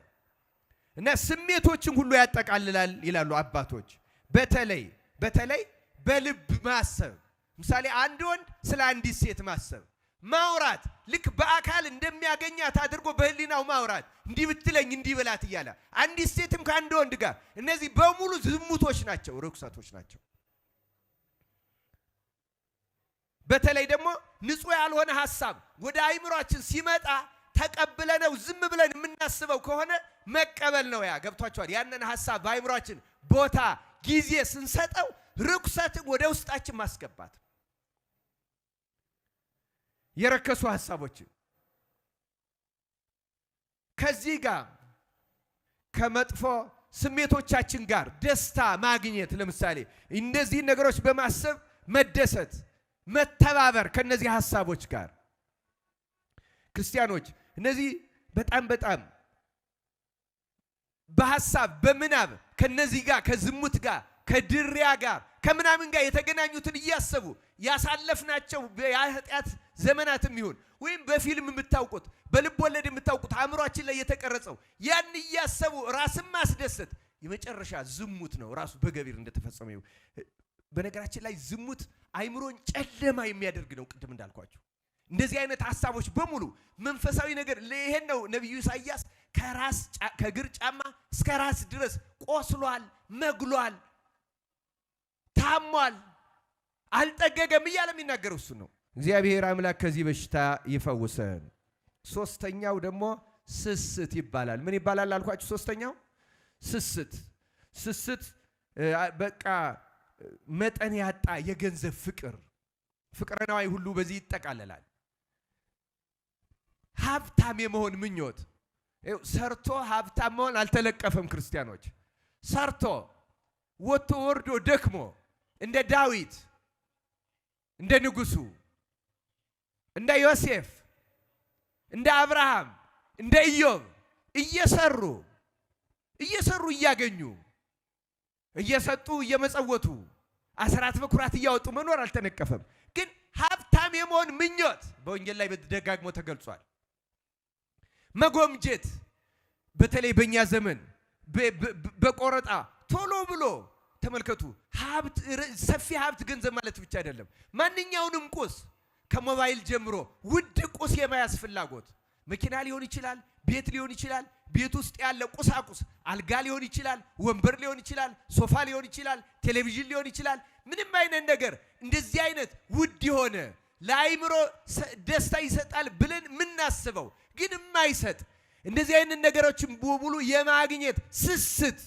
እና ስሜቶችን ሁሉ ያጠቃልላል ይላሉ አባቶች። በተለይ በልብ ማሰብ ምሳሌ አንድ ወንድ ስለ አንዲት ሴት ማሰብ ማውራት ልክ በአካል እንደሚያገኛት አድርጎ በህሊናው ማውራት እንዲህ ብትለኝ እንዲህ ብላት እያለ አንዲት ሴትም ከአንድ ወንድ ጋር እነዚህ በሙሉ ዝሙቶች ናቸው፣ ርኩሰቶች ናቸው። በተለይ ደግሞ ንጹህ ያልሆነ ሐሳብ ወደ አይምሮአችን ሲመጣ ተቀብለነው ዝም ብለን የምናስበው ከሆነ መቀበል ነው። ያ ገብቷቸዋል። ያንን ሐሳብ በአይምሮአችን ቦታ ጊዜ ስንሰጠው ርኩሰትን ወደ ውስጣችን ማስገባት የረከሱ ሐሳቦችን ከዚህ ጋር ከመጥፎ ስሜቶቻችን ጋር ደስታ ማግኘት ለምሳሌ እነዚህ ነገሮች በማሰብ መደሰት መተባበር ከነዚህ ሐሳቦች ጋር ክርስቲያኖች እነዚህ በጣም በሐሳብ በምናብ ከነዚህ ጋር ከዝሙት ጋር ከድሪያ ጋር ከምናምን ጋር የተገናኙትን እያሰቡ ያሳለፍናቸው የኃጢአት ዘመናትም ይሁን ወይም በፊልም የምታውቁት በልብ ወለድ የምታውቁት አእምሮአችን ላይ የተቀረጸው ያን እያሰቡ ራስን ማስደሰት የመጨረሻ ዝሙት ነው። ራሱ በገቢር እንደተፈጸመው በነገራችን ላይ ዝሙት አይምሮን ጨለማ የሚያደርግ ነው። ቅድም እንዳልኳችሁ እንደዚህ አይነት ሐሳቦች በሙሉ መንፈሳዊ ነገር ለይሄን ነው ነብዩ ኢሳይያስ ከእግር ጫማ እስከ ራስ ድረስ ቆስሏል፣ መግሏል፣ ታሟል፣ አልጠገገም እያለ የሚናገረው እሱ ነው። እግዚአብሔር አምላክ ከዚህ በሽታ ይፈውሰን። ሶስተኛው ደግሞ ስስት ይባላል። ምን ይባላል አልኳችሁ? ሶስተኛው ስስት። ስስት በቃ መጠን ያጣ የገንዘብ ፍቅር፣ ፍቅረናዊ ሁሉ በዚህ ይጠቃለላል። ሀብታም የመሆን ምኞት። ሰርቶ ሀብታም መሆን አልተለቀፈም። ክርስቲያኖች ሰርቶ ወጥቶ ወርዶ ደክሞ እንደ ዳዊት እንደ ንጉሱ እንደ ዮሴፍ እንደ አብርሃም እንደ ኢዮብ እየሰሩ እያገኙ እየሰጡ እየመጸወቱ አስራት በኩራት እያወጡ መኖር አልተነቀፈም። ግን ሀብታም የመሆን ምኞት በወንጌል ላይ ደጋግሞ ተገልጿል። መጎምጀት፣ በተለይ በእኛ ዘመን በቆረጣ ቶሎ ብሎ ተመልከቱ። ሀብት፣ ሰፊ ሀብት ገንዘብ ማለት ብቻ አይደለም። ማንኛውንም ቁስ ከሞባይል ጀምሮ ውድ ቁስ የመያዝ ፍላጎት፣ መኪና ሊሆን ይችላል፣ ቤት ሊሆን ይችላል፣ ቤት ውስጥ ያለ ቁሳቁስ አልጋ ሊሆን ይችላል፣ ወንበር ሊሆን ይችላል፣ ሶፋ ሊሆን ይችላል፣ ቴሌቪዥን ሊሆን ይችላል። ምንም አይነት ነገር እንደዚህ አይነት ውድ የሆነ ለአይምሮ ደስታ ይሰጣል ብለን የምናስበው ግን የማይሰጥ እንደዚህ አይነት ነገሮችን በሙሉ የማግኘት ስስት፣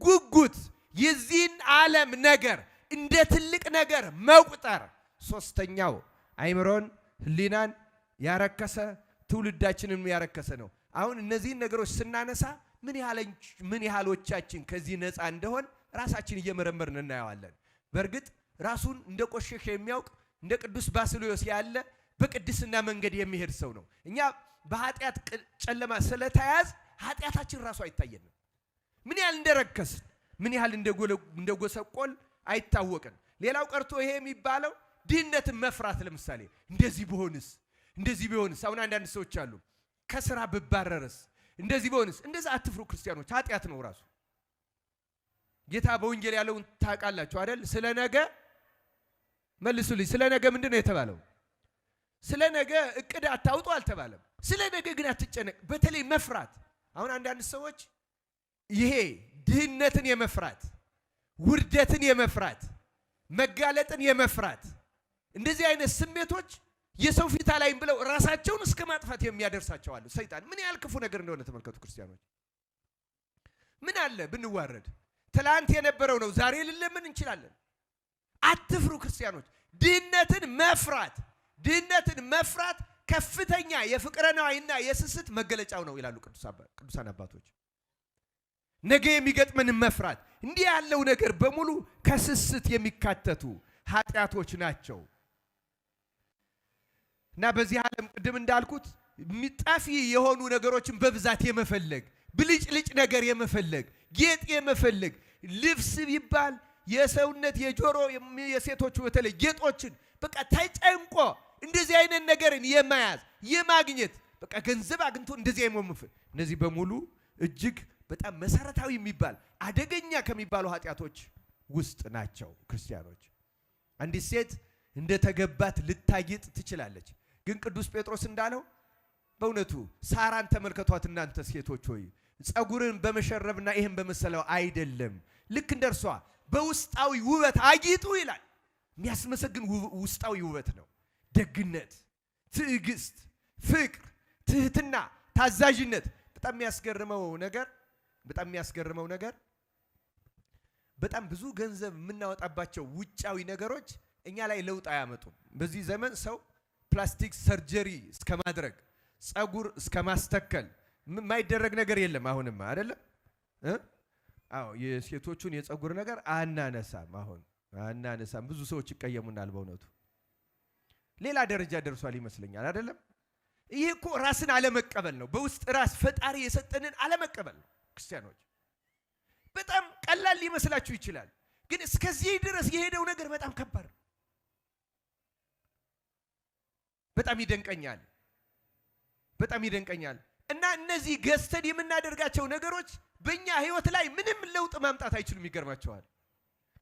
ጉጉት፣ የዚህን ዓለም ነገር እንደ ትልቅ ነገር መቁጠር ሶስተኛው አይምሮን ህሊናን ያረከሰ ትውልዳችንን ያረከሰ ነው። አሁን እነዚህን ነገሮች ስናነሳ ምን ያህሎቻችን ከዚህ ነፃ እንደሆን ራሳችን እየመረመርን እናየዋለን። በእርግጥ ራሱን እንደ ቆሸሸ የሚያውቅ እንደ ቅዱስ ባስልዮስ ያለ በቅድስና መንገድ የሚሄድ ሰው ነው። እኛ በኃጢአት ጨለማ ስለተያዝ ኃጢአታችን ራሱ አይታየንም። ምን ያህል እንደረከስን ምን ያህል እንደጎሰቆል አይታወቅን። ሌላው ቀርቶ ይሄ የሚባለው ድህነትን መፍራት፣ ለምሳሌ እንደዚህ ቢሆንስ አሁን አንዳንድ ሰዎች አሉ ከስራ ብባረርስ እንደዚህ ቢሆንስ። እንደዛ አትፍሩ ክርስቲያኖች፣ ኃጢአት ነው ራሱ። ጌታ በወንጌል ያለውን ታውቃላችሁ አይደል? ስለ ነገ መልሱልኝ። ስለ ነገ ምንድን ነው የተባለው? ስለ ነገ እቅድ አታውጡ አልተባለም። ስለ ነገ ግን አትጨነቅ። በተለይ መፍራት። አሁን አንዳንድ ሰዎች ይሄ ድህነትን የመፍራት ውርደትን የመፍራት መጋለጥን የመፍራት እንደዚህ አይነት ስሜቶች የሰው ፊት አላይም ብለው ራሳቸውን እስከ ማጥፋት የሚያደርሳቸው አሉ። ሰይጣን ምን ያህል ክፉ ነገር እንደሆነ ተመልከቱ ክርስቲያኖች። ምን አለ ብንዋረድ? ትላንት የነበረው ነው ዛሬ ልንለምን እንችላለን። አትፍሩ ክርስቲያኖች። ድህነትን መፍራት ከፍተኛ የፍቅረናዊና የስስት መገለጫው ነው ይላሉ ቅዱሳን አባቶች። ነገ የሚገጥመንን መፍራት፣ እንዲህ ያለው ነገር በሙሉ ከስስት የሚካተቱ ኃጢአቶች ናቸው። እና በዚህ ዓለም ቅድም እንዳልኩት ጠፊ የሆኑ ነገሮችን በብዛት የመፈለግ፣ ብልጭልጭ ነገር የመፈለግ፣ ጌጥ የመፈለግ፣ ልብስ ቢባል የሰውነት የጆሮ የሴቶቹ በተለይ ጌጦችን በቃ ተጨንቆ እንደዚህ አይነት ነገርን የመያዝ የማግኘት በቃ ገንዘብ አግኝቶ እንደዚህ አይሞምፍ። እነዚህ በሙሉ እጅግ በጣም መሰረታዊ የሚባል አደገኛ ከሚባሉ ኃጢአቶች ውስጥ ናቸው። ክርስቲያኖች አንዲት ሴት እንደተገባት ልታጌጥ ትችላለች። ግን ቅዱስ ጴጥሮስ እንዳለው በእውነቱ ሳራን ተመልከቷት እናንተ ሴቶች ሆይ ጸጉርን በመሸረብና ይህን በመሰለው አይደለም፣ ልክ እንደርሷ በውስጣዊ ውበት አጊጡ ይላል። የሚያስመሰግን ውስጣዊ ውበት ነው። ደግነት፣ ትዕግስት፣ ፍቅር፣ ትህትና፣ ታዛዥነት። በጣም የሚያስገርመው ነገር በጣም ብዙ ገንዘብ የምናወጣባቸው ውጫዊ ነገሮች እኛ ላይ ለውጥ አያመጡም። በዚህ ዘመን ሰው ፕላስቲክ ሰርጀሪ እስከ ማድረግ ጸጉር እስከ ማስተከል የማይደረግ ነገር የለም። አሁንማ አይደለም? አዎ የሴቶቹን የጸጉር ነገር አናነሳም። ብዙ ሰዎች ይቀየሙናል። በእውነቱ ሌላ ደረጃ ደርሷል ይመስለኛል። አይደለም? ይሄ እኮ ራስን አለመቀበል ነው። በውስጥ ራስ ፈጣሪ የሰጠንን አለመቀበል ነው። ክርስቲያኖች በጣም ቀላል ሊመስላችሁ ይችላል፣ ግን እስከዚህ ድረስ የሄደው ነገር በጣም ከባድ ነው። በጣም ይደንቀኛል። እና እነዚህ ገዝተን የምናደርጋቸው ነገሮች በእኛ ህይወት ላይ ምንም ለውጥ ማምጣት አይችሉም። ይገርማቸዋል።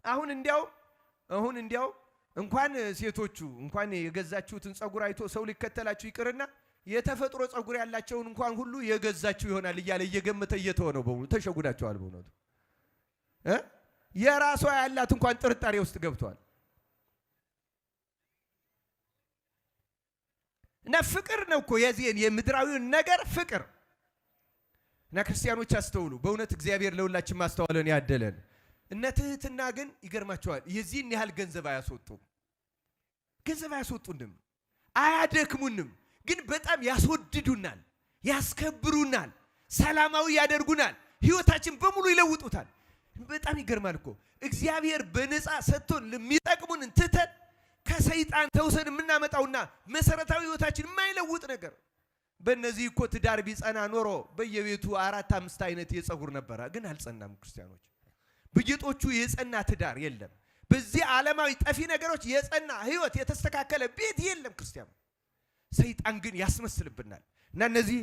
አሁን እንዲያው እንኳን ሴቶቹ እንኳን የገዛችሁትን ጸጉር አይቶ ሰው ሊከተላችሁ ይቅርና የተፈጥሮ ጸጉር ያላቸውን እንኳን ሁሉ የገዛችሁ ይሆናል እያለ እየገመተ እየተወነው በሙሉ ተሸጉዳቸዋል። በእውነቱ የራሷ ያላት እንኳን ጥርጣሬ ውስጥ ገብቷል። እና ፍቅር ነው እኮ የዚህን የምድራዊውን ነገር ፍቅር። እና ክርስቲያኖች አስተውሉ። በእውነት እግዚአብሔር ለሁላችን ማስተዋልን ያደለን። እነ ትህትና ግን ይገርማቸዋል። የዚህን ያህል ገንዘብ አያስወጡም፣ ገንዘብ አያስወጡንም፣ አያደክሙንም። ግን በጣም ያስወድዱናል፣ ያስከብሩናል፣ ሰላማዊ ያደርጉናል፣ ህይወታችን በሙሉ ይለውጡታል። በጣም ይገርማል እኮ እግዚአብሔር በነፃ ሰጥቶን ለሚጠቅሙን ትተን ከሰይጣን ተውሰን የምናመጣውና መሰረታዊ ህይወታችን የማይለውጥ ነገር። በእነዚህ እኮ ትዳር ቢጸና ኖሮ በየቤቱ 4-5 አይነት የጸጉር ነበረ፣ ግን አልጸናም። ክርስቲያኖች በጌጦቹ የጸና ትዳር የለም። በዚህ ዓለማዊ ጠፊ ነገሮች የጸና ህይወት የተስተካከለ ቤት የለም። ክርስቲያኑ ሰይጣን ግን ያስመስልብናል። እና እነዚህ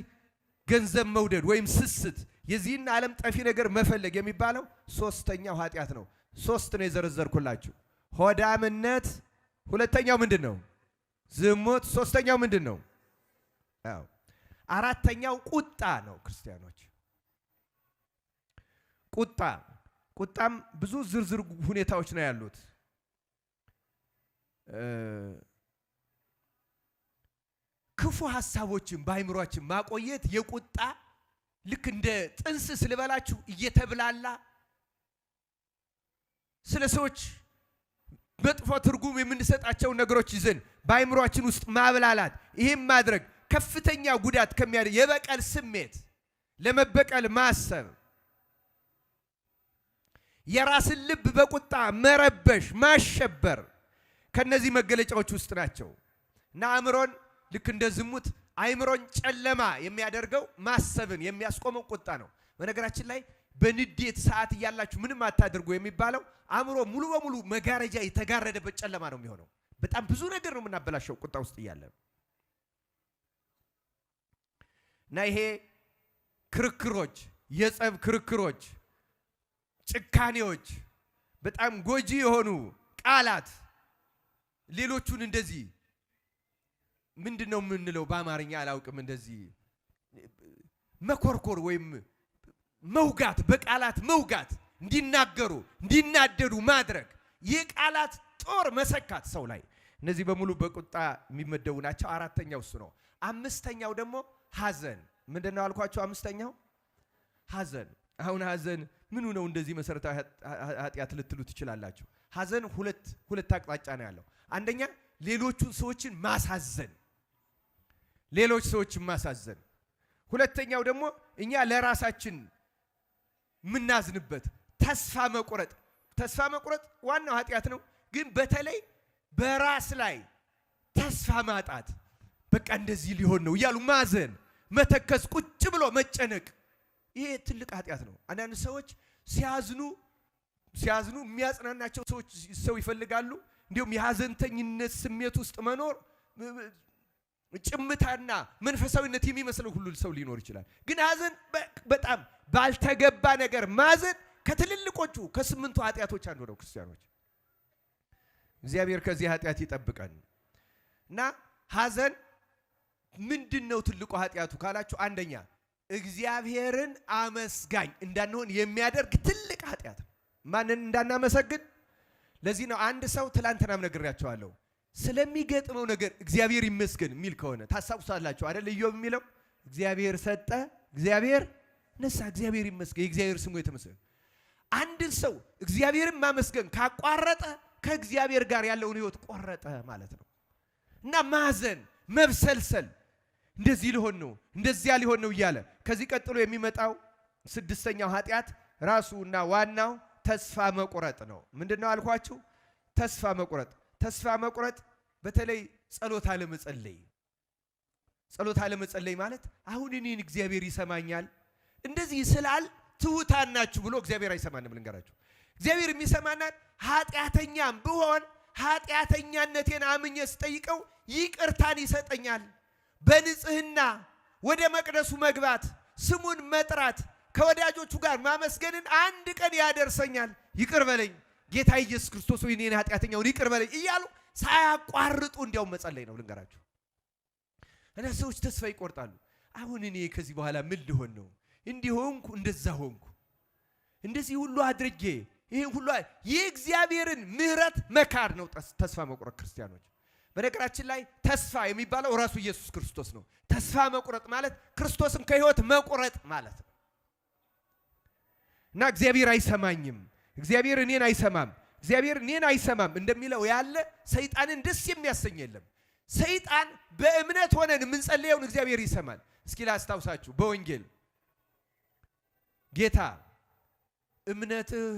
ገንዘብ መውደድ ወይም ስስት፣ የዚህን ዓለም ጠፊ ነገር መፈለግ የሚባለው ሶስተኛው ኃጢአት ነው። 3 ነው የዘረዘርኩላችሁ። ሆዳምነት፣ ሁለተኛው ምንድነው? ዝሙት፣ ሶስተኛው ምንድነው? አዎ፣ አራተኛው ቁጣ ነው። ክርስቲያኖች ቁጣም ብዙ ዝርዝር ሁኔታዎች ነው ያሉት። ክፉ ሐሳቦችን በአይምሮአችን ማቆየት የቁጣ ልክ እንደ ጥንስስ ልበላችሁ እየተብላላ ስለ ሰዎች መጥፎ ትርጉም የምንሰጣቸው ነገሮች ይዘን በአይምሮአችን ውስጥ ማብላላት፣ ይሄም ማድረግ ከፍተኛ ጉዳት ከሚያደርግ የበቀል ስሜት፣ ለመበቀል ማሰብ፣ የራስን ልብ በቁጣ መረበሽ፣ ማሸበር ከነዚህ መገለጫዎች ውስጥ ናቸው። እና አእምሮን ልክ እንደ ዝሙት አእምሮን ጨለማ የሚያደርገው ማሰብን የሚያስቆመው ቁጣ ነው። በነገራችን ላይ በንዴት ሰዓት እያላችሁ ምንም አታድርጉ የሚባለው አእምሮ ሙሉ በሙሉ መጋረጃ የተጋረደበት ጨለማ ነው የሚሆነው። በጣም ብዙ ነገር ነው የምናበላሸው ቁጣ ውስጥ እያለን። እና ይሄ ክርክሮች፣ የጸብ ክርክሮች፣ ጭካኔዎች፣ በጣም ጎጂ የሆኑ ቃላት፣ ሌሎቹን እንደዚህ ምንድነው የምንለው በአማርኛ አላውቅም፣ እንደዚህ መኮርኮር ወይም መውጋት፣ በቃላት መውጋት፣ እንዲናገሩ እንዲናደዱ ማድረግ፣ የቃላት ጦር መሰካት ሰው ላይ፣ እነዚህ በሙሉ በቁጣ የሚመደቡ ናቸው። አራተኛው እሱ ነው። አምስተኛው ደግሞ ሐዘን። ምንድነው አልኳቸው? አምስተኛው ሐዘን። አሁን ሐዘን ምኑ ነው እንደዚህ መሰረታዊ ኃጢአት ልትሉ ትችላላችሁ። ሐዘን ሁለት አቅጣጫ ነው ያለው። አንደኛ ሌሎቹን ሰዎችን ማሳዘን፣ ሌሎች ሰዎችን ማሳዘን። ሁለተኛው ደግሞ እኛ ለራሳችን ምናዝንበት ተስፋ መቁረጥ። ተስፋ መቁረጥ ዋናው ኃጢአት ነው፣ ግን በተለይ በራስ ላይ ተስፋ ማጣት፣ በቃ እንደዚህ ሊሆን ነው እያሉ ማዘን፣ መተከስ፣ ቁጭ ብሎ መጨነቅ፣ ይሄ ትልቅ ኃጢአት ነው። አንዳንድ ሰዎች ሲያዝኑ የሚያጽናናቸው ሰው ይፈልጋሉ። እንዲሁም የሐዘንተኝነት ስሜት ውስጥ መኖር ጭምታና መንፈሳዊነት የሚመስለው ሁሉ ሰው ሊኖር ይችላል። ግን ሐዘን በጣም ባልተገባ ነገር ማዘን ከትልልቆቹ ከ8ቱ ኃጢአቶች አንዱ ነው። ክርስቲያኖች እግዚአብሔር ከዚህ ኃጢአት ይጠብቀን። እና ሐዘን ምንድነው ትልቁ ኃጢአቱ ካላችሁ፣ አንደኛ እግዚአብሔርን አመስጋኝ እንዳንሆን የሚያደርግ ትልቅ ኃጢአት። ማንን እንዳናመሰግን። ለዚህ ነው አንድ ሰው ትላንትናም ነግሬያቸዋለሁ፣ ስለሚገጥመው ነገር እግዚአብሔር ይመስገን የሚል ከሆነ ታሳውሳላችሁ አይደል? ኢዮብ የሚለው እግዚአብሔር ሰጠ፣ እግዚአብሔር ነሳ፣ እግዚአብሔር ይመስገን፣ የእግዚአብሔር ስሙ የተመሰገነ። አንድን ሰው እግዚአብሔርን ማመስገን ካቋረጠ ከእግዚአብሔር ጋር ያለውን ህይወት ቆረጠ ማለት ነው። እና ማዘን፣ መብሰልሰል፣ እንደዚህ ሊሆን ነው እንደዚያ ሊሆን ነው እያለ ከዚህ ቀጥሎ የሚመጣው 6ኛው ኃጢአት ራሱና ዋናው ተስፋ መቁረጥ ነው። ምንድነው አልኳችሁ? ተስፋ መቁረጥ። ተስፋ መቁረጥ በተለይ ጸሎት አለመጸለይ ማለት አሁን እኔን እግዚአብሔር ይሰማኛል እንደዚህ ስላል ትሁታን ናችሁ ብሎ እግዚአብሔር አይሰማንም። ልንገራችሁ፣ እግዚአብሔር የሚሰማናል ኃጢአተኛም ብሆን ኃጢአተኛነቴን አምኜ ስጠይቀው ይቅርታን ይሰጠኛል። በንጽህና ወደ መቅደሱ መግባት፣ ስሙን መጥራት፣ ከወዳጆቹ ጋር ማመስገንን አንድ ቀን ያደርሰኛል። ይቅር በለኝ ጌታ ኢየሱስ ክርስቶስ ወይ እኔን ኃጢአተኛውን ይቅር በለኝ እያሉ ሳያቋርጡ እንዲያውም መጸለይ ነው። ልንገራችሁ፣ እና ሰዎች ተስፋ ይቆርጣሉ። አሁን እኔ ከዚህ በኋላ ምን ልሆን ነው? እንዲህ ሆንኩ፣ እንደዛ ሆንኩ፣ እንደዚህ ሁሉ አድርጌ ይሄ ሁሉ የእግዚአብሔርን ምሕረት መካድ ነው ተስፋ መቁረጥ። ክርስቲያኖች በነገራችን ላይ ተስፋ የሚባለው ራሱ ኢየሱስ ክርስቶስ ነው። ተስፋ መቁረጥ ማለት ክርስቶስን ከሕይወት መቁረጥ ማለት ነው። እና እግዚአብሔር አይሰማኝም፣ እግዚአብሔር እኔን አይሰማም፣ እግዚአብሔር እኔን አይሰማም እንደሚለው ያለ ሰይጣንን ደስ የሚያሰኝ የለም። ሰይጣን በእምነት ሆነን የምንጸልየውን እግዚአብሔር ይሰማል። እስኪ ላስታውሳችሁ በወንጌል ጌታ እምነትህ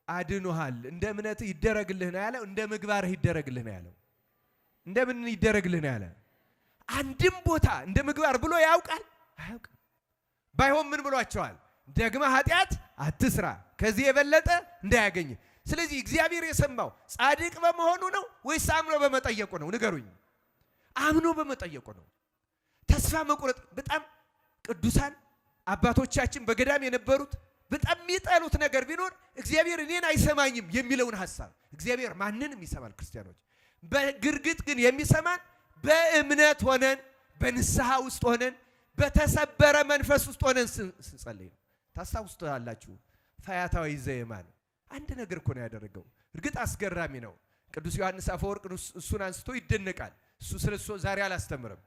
አድኖሃል፣ እንደ እምነትህ ይደረግልህ ነው ያለው። እንደ ምግባርህ ይደረግልህ ነው ያለው። እንደምን ይደረግልህ ነው ያለ? አንድም ቦታ እንደ ምግባር ብሎ ያውቃል? አያውቅም። ባይሆን ምን ብሏቸዋል? ደግማ ኃጢአት አትስራ ከዚህ የበለጠ እንዳያገኝ። ስለዚህ እግዚአብሔር የሰማው ጻድቅ በመሆኑ ነው ወይስ አምኖ በመጠየቁ ነው? ንገሩኝ። አምኖ በመጠየቁ ነው። ተስፋ መቁረጥ በጣም ቅዱሳን አባቶቻችን በገዳም የነበሩት በጣም የሚጠሉት ነገር ቢኖር እግዚአብሔር እኔን አይሰማኝም የሚለውን ሐሳብ። እግዚአብሔር ማንንም ይሰማል ክርስቲያኖች። በግርግጥ ግን የሚሰማን በእምነት ሆነን በንስሐ ውስጥ ሆነን በተሰበረ መንፈስ ውስጥ ሆነን ስንጸልይ ነው። ታስታውሱታላችሁ ፈያታዊ ዘየማን አንድ ነገር እኮ ነው ያደረገው። እርግጥ አስገራሚ ነው። ቅዱስ ዮሐንስ አፈወርቅ እሱን አንስቶ ይደነቃል። እሱ ስለሱ ዛሬ አላስተምርም።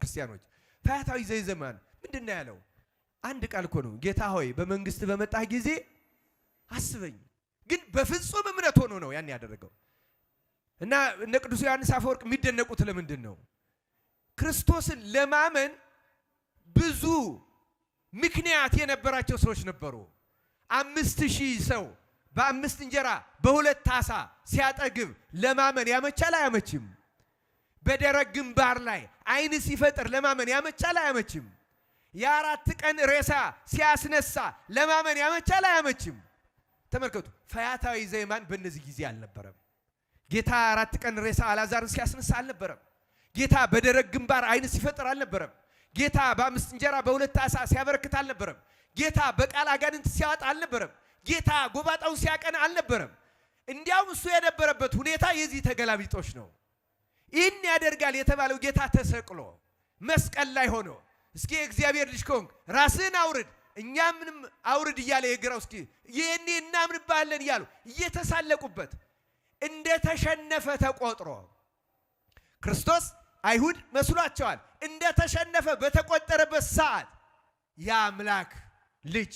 ክርስቲያኖች ፈያታዊ ዘየማን ምንድነው ያለው? አንድ ቃል እኮ ነው። ጌታ ሆይ በመንግስት በመጣህ ጊዜ አስበኝ። ግን በፍጹም እምነት ሆኖ ነው ያን ያደረገው። እና እነ ቅዱስ ዮሐንስ አፈወርቅ የሚደነቁት ለምንድን ነው? ክርስቶስን ለማመን ብዙ ምክንያት የነበራቸው ሰዎች ነበሩ። 5000 ሰው በ5 እንጀራ በ2 ዓሣ ሲያጠግብ ለማመን ያመቻል አያመችም? በደረቅ ግንባር ላይ ዓይን ሲፈጥር ለማመን ያመቻል አያመችም? የ4 ቀን ሬሳ ሲያስነሳ ለማመን ያመቻል አያመችም? ተመልከቱ። ፈያታዊ ዘየማን በእነዚህ ጊዜ አልነበረም። ጌታ 4 ቀን ሬሳ አልዓዛርን ሲያስነሳ አልነበረም። ጌታ በደረቅ ግንባር ዓይን ሲፈጥር አልነበረም። ጌታ በ5 እንጀራ በ2 ዓሣ ሲያበረክት አልነበረም። ጌታ በቃል አጋንንት ሲያወጣ አልነበረም። ጌታ ጎባጣውን ሲያቀና አልነበረም። እንዲያውም እሱ የነበረበት ሁኔታ የዚህ ተገላቢጦሽ ነው። ይህን ያደርጋል የተባለው ጌታ ተሰቅሎ መስቀል ላይ ሆኖ እስኪ እግዚአብሔር ልጅ ከሆንክ ራስህን አውርድ እኛ ምንም አውርድ እያለ የግራው እስኪ ይሄኔ እናምንብሃለን እያሉ እየተሳለቁበት እንደ ተሸነፈ ተቆጥሮ ክርስቶስ አይሁድ መስሏቸዋል። እንደ ተሸነፈ በተቆጠረበት ሰዓት የአምላክ ልጅ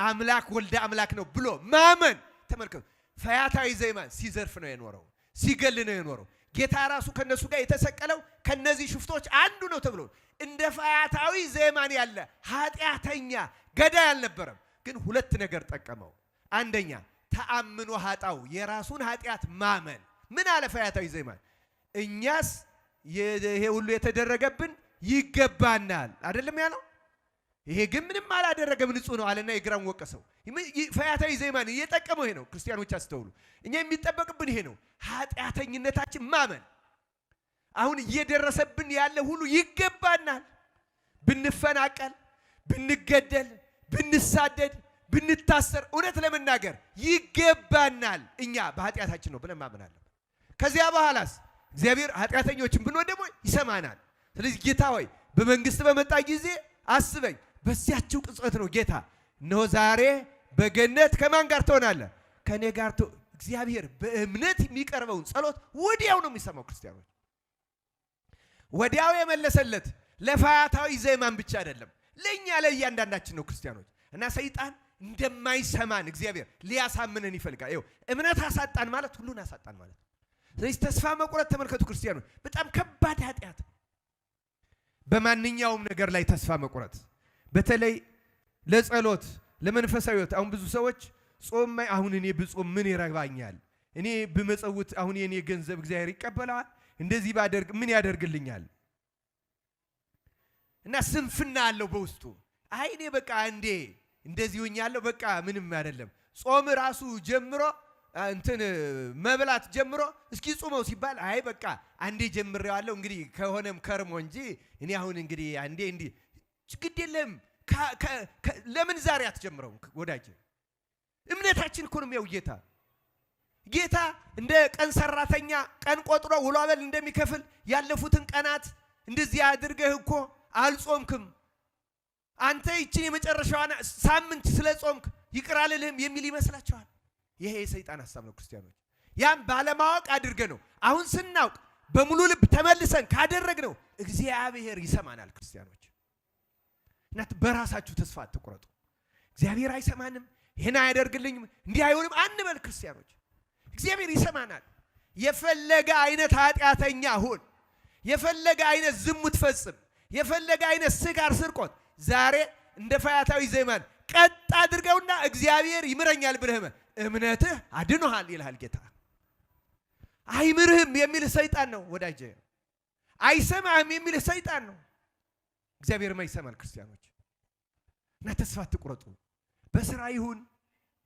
አምላክ ወልደ አምላክ ነው ብሎ ማመን። ተመልከቱ። ፈያታዊ ዘየማን ሲዘርፍ ነው የኖረው፣ ሲገል ነው የኖረው። ጌታ ራሱ ከነሱ ጋር የተሰቀለው ከነዚህ ሽፍቶች አንዱ ነው ተብሎ እንደ ፈያታዊ ዘየማን ያለ ኃጢአተኛ ገዳይ አልነበረም። ግን ሁለት ነገር ጠቀመው። አንደኛ ተአምኖ ኃጣው የራሱን ኃጢአት ማመን። ምን አለ ፈያታዊ ዘየማን? እኛስ ይሄ ሁሉ የተደረገብን ይገባናል አይደለም ያለው? ይሄ ግን ምንም አላደረገም ንጹህ ነው አለና የግራውን ወቀሰው። ፈያታዊ ዘየማን እየጠቀመው ይሄ ነው። ክርስቲያኖች አስተውሉ። እኛ የሚጠበቅብን ይሄ ነው፣ ኃጢአተኝነታችን ማመን። አሁን እየደረሰብን ያለ ሁሉ ይገባናል። ብንፈናቀል፣ ብንገደል፣ ብንሳደድ፣ ብንታሰር እውነት ለመናገር ይገባናል። እኛ በኃጢአታችን ነው ብለን ማመን አለብን። ከዚያ በኋላስ እግዚአብሔር ኃጢአተኞችን ብንሆን ደግሞ ይሰማናል። ስለዚህ ጌታ ሆይ በመንግስት በመጣ ጊዜ አስበኝ። በዚያችው ቅጽበት ነው ጌታ እነሆ ዛሬ በገነት ከማን ጋር ትሆናለህ? ከኔ ጋር። እግዚአብሔር በእምነት የሚቀርበውን ጸሎት ወዲያው ነው የሚሰማው። ክርስቲያኖች ወዲያው የመለሰለት ለፈያታዊ ዘየማን ብቻ አይደለም፣ ለኛ ለእያንዳንዳችን ነው ክርስቲያኖች። እና ሰይጣን እንደማይሰማን እግዚአብሔር ሊያሳምነን ይፈልጋል። ይኸው እምነት አሳጣን ማለት ሁሉን አሳጣን ማለት። ስለዚህ ተስፋ መቁረጥ ተመልከቱ ክርስቲያኖች፣ በጣም ከባድ ኃጢአት። በማንኛውም ነገር ላይ ተስፋ መቁረጥ፣ በተለይ ለጸሎት ለመንፈሳዊ ሕይወት። አሁን ብዙ ሰዎች ጾም አሁን እኔ ብጾም ምን ይረባኛል? እኔ ብመጸውት አሁን የኔ ገንዘብ እግዚአብሔር ይቀበላል? እንደዚህ ባደርግ ምን ያደርግልኛል? እና ስንፍና አለው በውስጡ። አይ እኔ በቃ አንዴ እንደዚህ ሆኛለሁ በቃ ምንም አይደለም። ጾም ራሱ ጀምሮ እንትን መብላት ጀምሮ እስኪ ጾመው ሲባል አይ በቃ አንዴ ጀምሬዋለሁ እንግዲህ ከሆነም ከርሞ እንጂ እኔ አሁን እንግዲህ አንዴ እንዲህ ግድ የለም። ለምን ዛሬ አትጀምረው ወዳጅ? እምነታችን እኮ ነው የሚያው ጌታ እንደ ቀን ሰራተኛ ቀን ቆጥሮ ውሎ አበል እንደሚከፍል ያለፉትን ቀናት እንደዚህ አድርገህ እኮ አልጾምክም አንተ ይችን የመጨረሻዋን ሳምንት ስለ ጾምክ ይቅር አልልህም የሚል ይመስላችኋል? ይሄ የሰይጣን ሐሳብ ነው ክርስቲያኖች። ያም ባለማወቅ አድርገ ነው። አሁን ስናውቅ በሙሉ ልብ ተመልሰን ካደረግነው እግዚአብሔር ይሰማናል ክርስቲያኖች። እናት በራሳችሁ ተስፋ አትቁረጡ። እግዚአብሔር አይሰማንም፣ ይሄን አያደርግልኝም፣ እንዲህ አይሆንም አንበል ክርስቲያኖች። እግዚአብሔር ይሰማናል። የፈለገ አይነት ኃጢአተኛ ሁን፣ የፈለገ አይነት ዝሙት ፈጽም፣ የፈለገ አይነት ስካር፣ ስርቆት ዛሬ እንደ ፈያታዊ ዘመን ቀጥ አድርገውና እግዚአብሔር ይምረኛል ብለህ እምነትህ አድኖሃል ይልሃል ጌታ። አይምርህም የሚልህ ሰይጣን ነው ወዳጄ። አይሰማህም የሚልህ ሰይጣን ነው። እግዚአብሔርማ ይሰማል ክርስቲያኖች። እና ተስፋ አትቁረጡ። በስራ ይሁን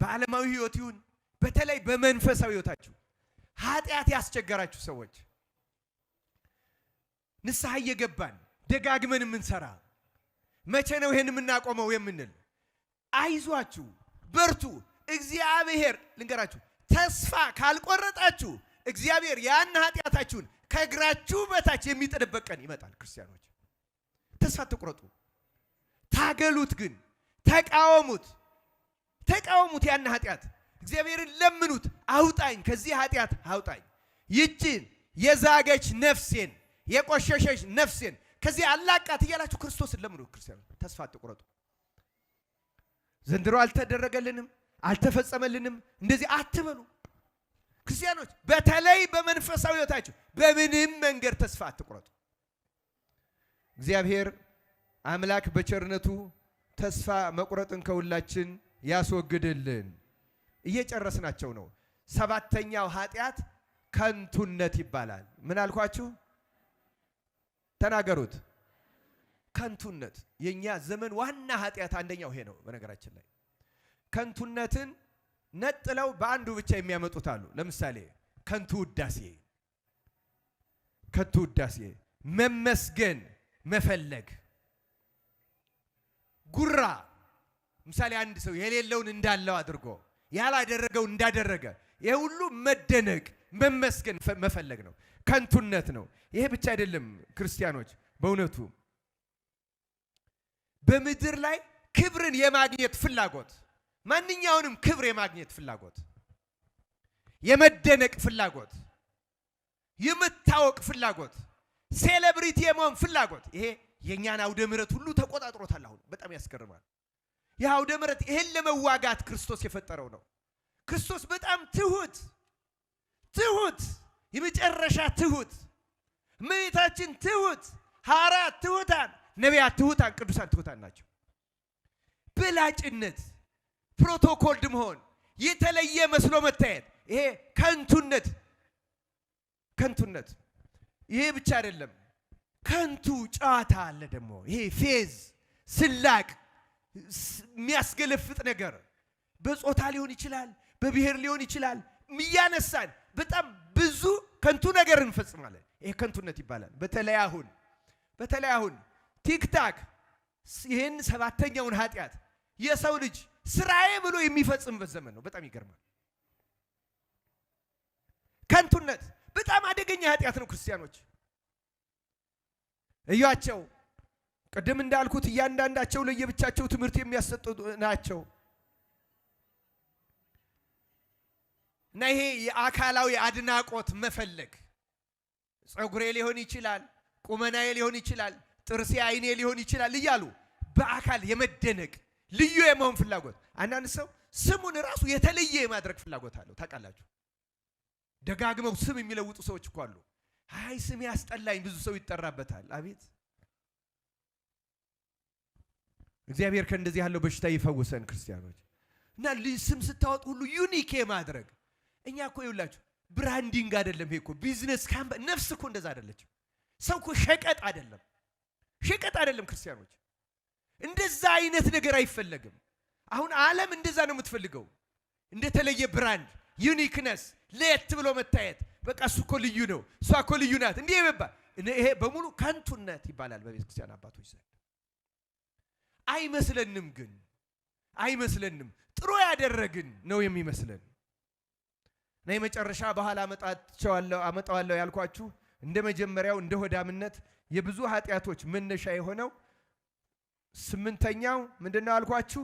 በዓለማዊ ህይወት ይሁን በተለይ በመንፈሳዊ ህይወታችሁ ኃጢአት ያስቸገራችሁ ሰዎች ንስሐ እየገባን ደጋግመን የምንሰራ መቼ ነው ይሄን የምናቆመው የምንል አይዟችሁ፣ በርቱ። እግዚአብሔር ልንገራችሁ፣ ተስፋ ካልቆረጣችሁ እግዚአብሔር ያን ኃጢአታችሁን ከእግራችሁ በታች የሚጥልበት ቀን ይመጣል ክርስቲያኖች። ተስፋ አትቁረጡ። ታገሉት፣ ግን ተቃወሙት። ያን ኃጢአት እግዚአብሔርን ለምኑት። አውጣኝ፣ ከዚህ ኃጢአት አውጣኝ፣ ይችን የዛገች ነፍሴን የቆሸሸች ነፍሴን ከዚህ አላቃት እያላችሁ ክርስቶስን ለምኑ ክርስቲያኖች። ተስፋ አትቁረጡ። ዘንድሮ አልተደረገልንም፣ አልተፈጸመልንም እንደዚህ አትበሉ ክርስቲያኖች። በተለይ በመንፈሳዊ ህይወታችሁ በምንም መንገድ ተስፋ አትቁረጡ። እግዚአብሔር አምላክ በቸርነቱ ተስፋ መቁረጥን ከሁላችን ያስወግድልን። እየጨረስናቸው ነው። ሰባተኛው ኃጢአት ከንቱነት ይባላል። ምን አልኳችሁ? ተናገሩት። ከንቱነት የኛ ዘመን ዋና ኃጢአት አንደኛው ይሄ ነው። በነገራችን ላይ ከንቱነትን ነጥለው በአንዱ ብቻ የሚያመጡት አሉ። ለምሳሌ ከንቱ ውዳሴ፣ መመስገን መፈለግ፣ ጉራ። ምሳሌ አንድ ሰው የሌለውን እንዳለው አድርጎ ያላደረገው እንዳደረገ፣ ይሄ ሁሉ መደነቅ መመስገን መፈለግ ነው፣ ከንቱነት ነው። ይሄ ብቻ አይደለም ክርስቲያኖች፣ በእውነቱ በምድር ላይ ክብርን የማግኘት ፍላጎት፣ ማንኛውንም ክብር የማግኘት ፍላጎት፣ የመደነቅ ፍላጎት፣ የመታወቅ ፍላጎት፣ ሴሌብሪቲ የመሆን ፍላጎት፣ ይሄ የኛን አውደ ምሕረት ሁሉ ተቆጣጥሮታል። አሁን በጣም ያስገርማል። ይህ አውደ ምሕረት ይሄን ለመዋጋት ክርስቶስ የፈጠረው ነው። ክርስቶስ በጣም ትሁት፣ የመጨረሻ ትሁት፣ እመቤታችን ትሁት፣ ሐዋርያት ትሁታን፣ ነቢያት ትሁታን፣ ቅዱሳን ትሁታን ናቸው። በላጭነት ፕሮቶኮልድ መሆን፣ የተለየ መስሎ መታየት፣ ይሄ ከንቱነት። ይሄ ብቻ አይደለም፣ ከንቱ ጨዋታ አለ ደግሞ። ይሄ ፌዝ፣ ስላቅ፣ የሚያስገለፍጥ ነገር በጾታ ሊሆን ይችላል፣ በብሔር ሊሆን ይችላል። እያነሳን በጣም ብዙ ከንቱ ነገር እንፈጽማለን። ይሄ ከንቱነት ይባላል። በተለይ አሁን ቲክታክ ይህን ሰባተኛውን ኃጢአት የሰው ልጅ ስራዬ ብሎ የሚፈጽምበት ዘመን ነው። በጣም ይገርማል። ከንቱነት በጣም አደገኛ ኃጢአት ነው ክርስቲያኖች። እያቸው ቅድም እንዳልኩት እያንዳንዳቸው ለየብቻቸው ትምህርት የሚያሰጡ ናቸው እና ይሄ የአካላዊ አድናቆት መፈለግ፣ ፀጉሬ ሊሆን ይችላል፣ ቁመናዬ ሊሆን ይችላል፣ ጥርሴ፣ አይኔ ሊሆን ይችላል እያሉ በአካል የመደነቅ ልዩ የመሆን ፍላጎት። አንዳንድ ሰው ስሙን ራሱ የተለየ የማድረግ ፍላጎት አለው። ታውቃላችሁ፣ ደጋግመው ስም የሚለውጡ ሰዎች እኮ አሉ። አይ ስም ያስጠላኝ፣ ብዙ ሰው ይጠራበታል። አቤት እግዚአብሔር ከእንደዚህ ያለው በሽታ ይፈውሰን ክርስቲያኖች። እና ስም ስታወጡ ሁሉ ዩኒክ የማድረግ እኛ እኮ ይውላችሁ ብራንዲንግ አይደለም ይሄ እኮ ቢዝነስ ካምፓኒ። ነፍስ እኮ እንደዛ አይደለችም። ሰው እኮ ሸቀጥ አይደለም ክርስቲያኖች። እንደዛ አይነት ነገር አይፈለግም። አሁን ዓለም እንደዛ ነው የምትፈልገው፣ እንደተለየ ብራንድ፣ ዩኒክነስ፣ ለየት ብሎ መታየት። በቃ እሱ እኮ ልዩ ነው፣ እሷ እኮ ልዩ ናት እንዲህ ይባል። ይሄ በሙሉ ከንቱነት ይባላል በቤተ ክርስቲያን አባቶች ዘንድ። አይመስለንም፣ ጥሩ ያደረግን ነው የሚመስለን። እና የመጨረሻ በኋላ አመጣዋለሁ ያልኳችሁ እንደ መጀመሪያው እንደ ሆዳምነት የብዙ ኃጢአቶች መነሻ የሆነው ስምንተኛው ምንድነው አልኳችሁ?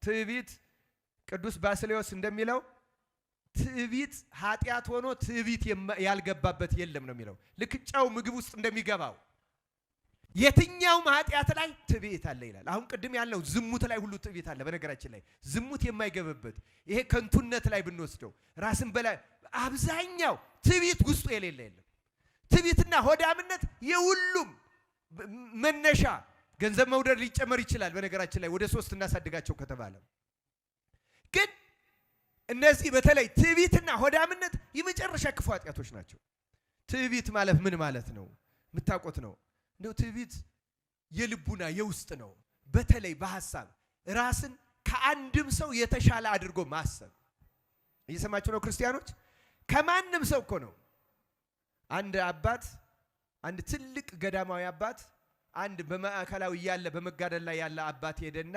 ትዕቢት ቅዱስ ባስልዮስ እንደሚለው ትዕቢት ኃጢአት ሆኖ ትዕቢት ያልገባበት የለም ነው የሚለው። ልክ ጨው ምግብ ውስጥ እንደሚገባው የትኛውም ኃጢአት ላይ ትዕቢት አለ ይላል። አሁን ቅድም ያለው ዝሙት ላይ ሁሉ ትዕቢት አለ። በነገራችን ላይ ዝሙት የማይገባበት ይሄ ከንቱነት ላይ ብንወስደው ራስን በላይ አብዛኛው ትዕቢት ውስጡ የሌለ የለም። ትዕቢትና ሆዳምነት የሁሉም መነሻ። ገንዘብ መውደድ ሊጨመር ይችላል። በነገራችን ላይ ወደ 3 እናሳድጋቸው ከተባለ ግን እነዚህ በተለይ ትዕቢትና ሆዳምነት የመጨረሻ ክፉ ኃጢአቶች ናቸው። ትዕቢት ማለት ምን ማለት ነው? የምታውቁት ነው። እንደው ትዕቢት የልቡና የውስጥ ነው። በተለይ በሐሳብ ራስን ከአንድም ሰው የተሻለ አድርጎ ማሰብ። እየሰማችሁ ነው ክርስቲያኖች? ከማንም ሰው እኮ ነው። አንድ አባት፣ አንድ ትልቅ ገዳማዊ አባት አንድ በማዕከላዊ ያለ በመጋደል ላይ ያለ አባት ሄደና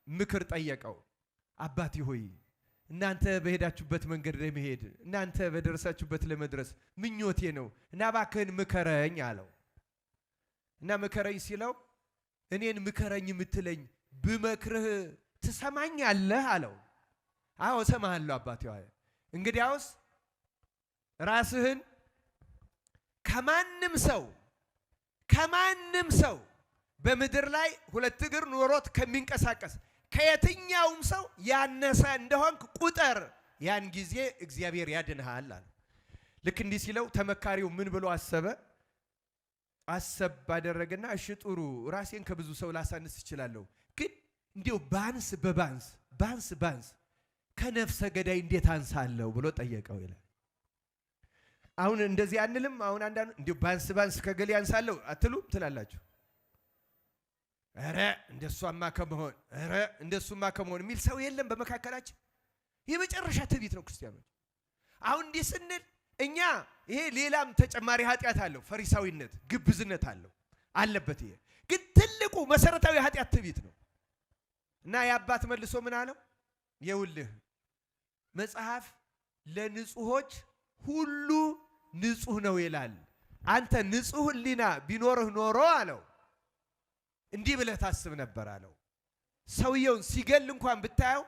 ምክር ጠየቀው። አባቴ ሆይ እናንተ በሄዳችሁበት መንገድ ለመሄድ እናንተ በደረሳችሁበት ለመድረስ ምኞቴ ነው እና እባክህን ምከረኝ አለው። እና ምከረኝ ሲለው እኔን ምከረኝ የምትለኝ ብመክርህ ትሰማኛለህ አለው። አዎ እሰማሃለሁ አባቴ ሆይ። እንግዲያውስ ራስህን ከማንም ሰው በምድር ላይ 2 እግር ኖሮት ከሚንቀሳቀስ ከየትኛውም ሰው ያነሰ እንደሆንክ ቁጠር፣ ያን ጊዜ እግዚአብሔር ያድንሃል አለ። ልክ እንዲህ ሲለው ተመካሪው ምን ብሎ አሰብ ባደረገና እሺ ጥሩ ራሴን ከብዙ ሰው ላሳንስ እችላለሁ፣ ግን እንዲው ባንስ ከነፍሰ ገዳይ እንዴት አንሳለሁ ብሎ ጠየቀው ይላል። አሁን እንደዚህ አንልም። አሁን አንዳንዱ እንዲው ባንስ ከገሌ አንሳለሁ አትሉም ትላላችሁ። ኧረ እንደሱማ ከመሆን የሚል ሰው የለም በመካከላችን። የመጨረሻ ትዕቢት ነው ክርስቲያኖች። አሁን እንዲህ ስንል እኛ ይሄ ሌላም ተጨማሪ ኃጢአት አለው፣ ፈሪሳዊነት፣ ግብዝነት አለበት። ይሄ ግን ትልቁ መሰረታዊ ኃጢአት ትዕቢት ነው። እና የአባት መልሶ ምን አለው? የውልህ መጽሐፍ ለንጹሆች ሁሉ ንጹህ ነው ይላል። አንተ ንጹህ ሕሊና ቢኖርህ ኖሮ አለው እንዲህ ብለህ ታስብ ነበር አለው። ሰውየውን ሲገል እንኳን ብታየው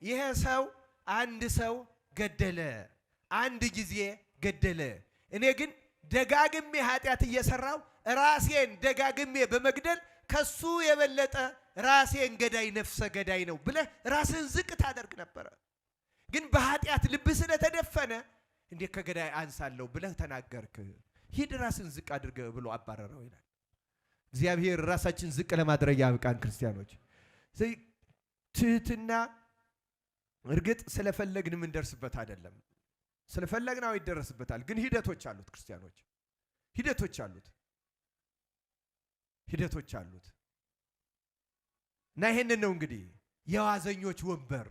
ይሄ ሰው አንድ ሰው ገደለ፣ አንድ ጊዜ ገደለ። እኔ ግን ደጋግሜ ኃጢአት እየሰራው ራሴን ደጋግሜ በመግደል ከሱ የበለጠ ራሴን ገዳይ ነፍሰ ገዳይ ነው ብለህ ራስህን ዝቅ ታደርግ ነበረ። ግን በኃጢአት ልብህ ስለተደፈነ እንዴት ከገዳይ አንሳለሁ ብለህ ተናገርክ። ሂድ ራስህን ዝቅ አድርገህ ብሎ አባረረው ይላል። እግዚአብሔር ራሳችን ዝቅ ለማድረግ ያብቃን ክርስቲያኖች። ትህትና እርግጥ ስለፈለግን የምንደርስበት አይደለም። ስለፈለግናው ይደረስበታል፣ ግን ሂደቶች አሉት ክርስቲያኖች፣ ሂደቶች አሉት። እና ይሄንን ነው እንግዲህ የዋዘኞች ወንበር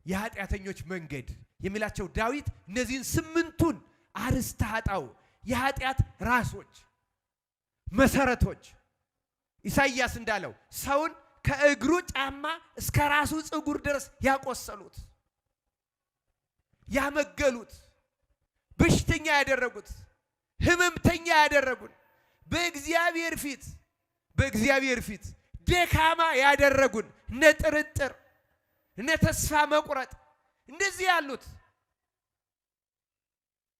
የኃጢአተኞች መንገድ የሚላቸው ዳዊት እነዚህን 8ቱን አርዕስተ ኃጣው የኃጢአት ራሶች መሰረቶች ኢሳይያስ እንዳለው ሰውን ከእግሩ ጫማ እስከ ራሱ ፀጉር ድረስ ያቆሰሉት፣ ያመገሉት፣ በሽተኛ ያደረጉት፣ ህመምተኛ ያደረጉን፣ በእግዚአብሔር ፊት ደካማ ያደረጉን፣ እነ ጥርጥር እነ ተስፋ መቁረጥ እንደዚህ ያሉት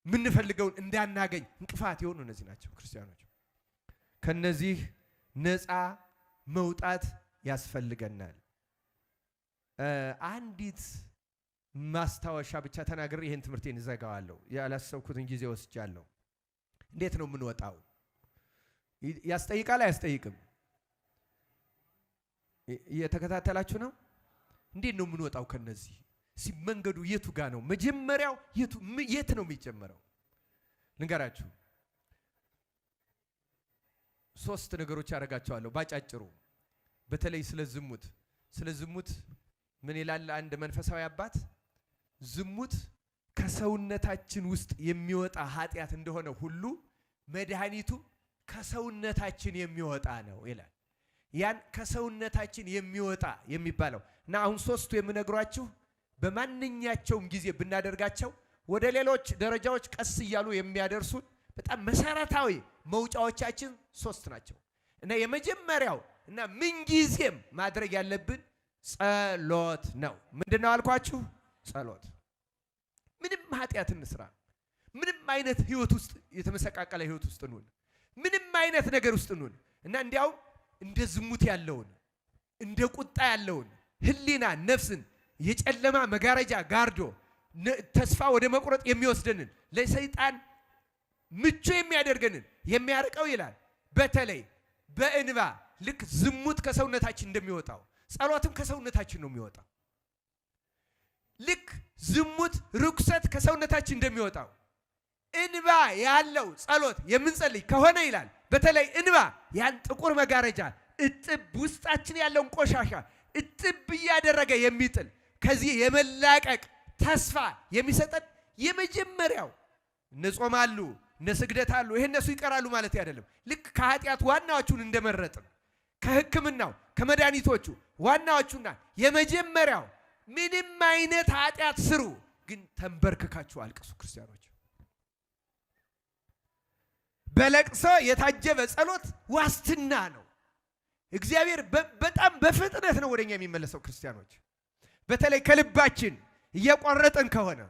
ምንፈልገውን እንዳናገኝ እንቅፋት የሆኑ እነዚህ ናቸው ክርስቲያኖች። ከነዚህ ነፃ መውጣት ያስፈልገናል። አንዲት ማስታወሻ ብቻ ተናግሬ ይሄን ትምህርቴን እዘጋዋለሁ። ያላሰብኩትን ጊዜ ወስጃለሁ። እንዴት ነው የምንወጣው? ያስጠይቃል አያስጠይቅም? እየተከታተላችሁ ነው? እንዴት ነው የምንወጣው ከነዚህ? መንገዱ የቱ ጋ ነው? መጀመሪያው የት ነው የሚጀመረው? ልንገራችሁ። 3 ነገሮች ያደርጋቸዋለሁ ባጫጭሩ። በተለይ ስለ ዝሙት ምን ይላል አንድ መንፈሳዊ አባት? ዝሙት ከሰውነታችን ውስጥ የሚወጣ ኃጢአት እንደሆነ ሁሉ መድኃኒቱ ከሰውነታችን የሚወጣ ነው ይላል። ያን ከሰውነታችን የሚወጣ የሚባለው እና አሁን 3ቱ የምነግሯችሁ በማንኛቸውም ጊዜ ብናደርጋቸው ወደ ሌሎች ደረጃዎች ቀስ እያሉ የሚያደርሱን በጣም መሰረታዊ መውጫዎቻችን 3 ናቸው። እና የመጀመሪያው እና ምንጊዜም ማድረግ ያለብን ጸሎት ነው። ምንድነው አልኳችሁ? ጸሎት። ምንም ኃጢአት እንስራ፣ ምንም አይነት ህይወት ውስጥ የተመሰቃቀለ ህይወት ውስጥ እንሁን፣ ምንም አይነት ነገር ውስጥ እንሁን እና እንዲያው እንደ ዝሙት ያለውን እንደ ቁጣ ያለውን ህሊና ነፍስን የጨለማ መጋረጃ ጋርዶ ተስፋ ወደ መቁረጥ የሚወስደንን ለሰይጣን ምቹ የሚያደርገንን የሚያርቀው ይላል። በተለይ በእንባ ልክ ዝሙት ከሰውነታችን እንደሚወጣው ጸሎትም ከሰውነታችን ነው የሚወጣው። ልክ ዝሙት ርኩሰት ከሰውነታችን እንደሚወጣው እንባ ያለው ጸሎት የምንጸልይ ከሆነ ይላል በተለይ እንባ ያን ጥቁር መጋረጃ እጥብ ውስጣችን ያለውን ቆሻሻ እጥብ እያደረገ የሚጥል ከዚህ የመላቀቅ ተስፋ የሚሰጠን የመጀመሪያው እነጾማሉ እነስግደታሉ ይሄ እነሱ ይቀራሉ ማለት አይደለም። ልክ ከኃጢአት ዋናዎቹን እንደመረጥን ከሕክምናው ከመድኃኒቶቹ ዋናዎቹና የመጀመሪያው ምንም አይነት ኃጢአት ስሩ፣ ግን ተንበርክካችሁ አልቅሱ። ክርስቲያኖች በለቅሶ የታጀበ ጸሎት ዋስትና ነው። እግዚአብሔር በጣም በፍጥነት ነው ወደኛ የሚመለሰው። ክርስቲያኖች በተለይ ከልባችን እየቆረጥን ከሆነ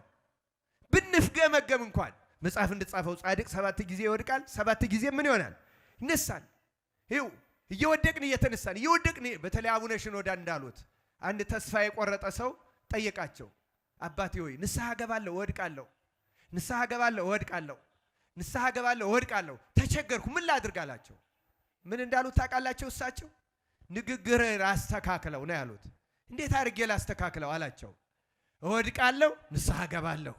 ብንፍገመገም እንኳን መጽሐፍ እንደጻፈው ጻድቅ 7 ጊዜ ይወድቃል፣ 7 ጊዜ ምን ይሆናል? ይነሳል። ይኸው እየወደቅን እየተነሳን እየወደቅን። በተለይ አቡነ ሽኖዳ እንዳሉት አንድ ተስፋ የቆረጠ ሰው ጠየቃቸው፣ አባቴ ሆይ ንስሐ ገባለሁ እወድቃለሁ፣ ንስሐ ገባለሁ እወድቃለሁ፣ ንስሐ ገባለሁ እወድቃለሁ፣ ተቸገርኩ፣ ምን ላድርግ አላቸው። ምን እንዳሉት ታውቃላቸው? እሳቸው ንግግርህን አስተካክለው ነው ያሉት። እንዴት አድርጌ ላስተካክለው አላቸው። እወድቃለሁ ንስሐ ገባለሁ፣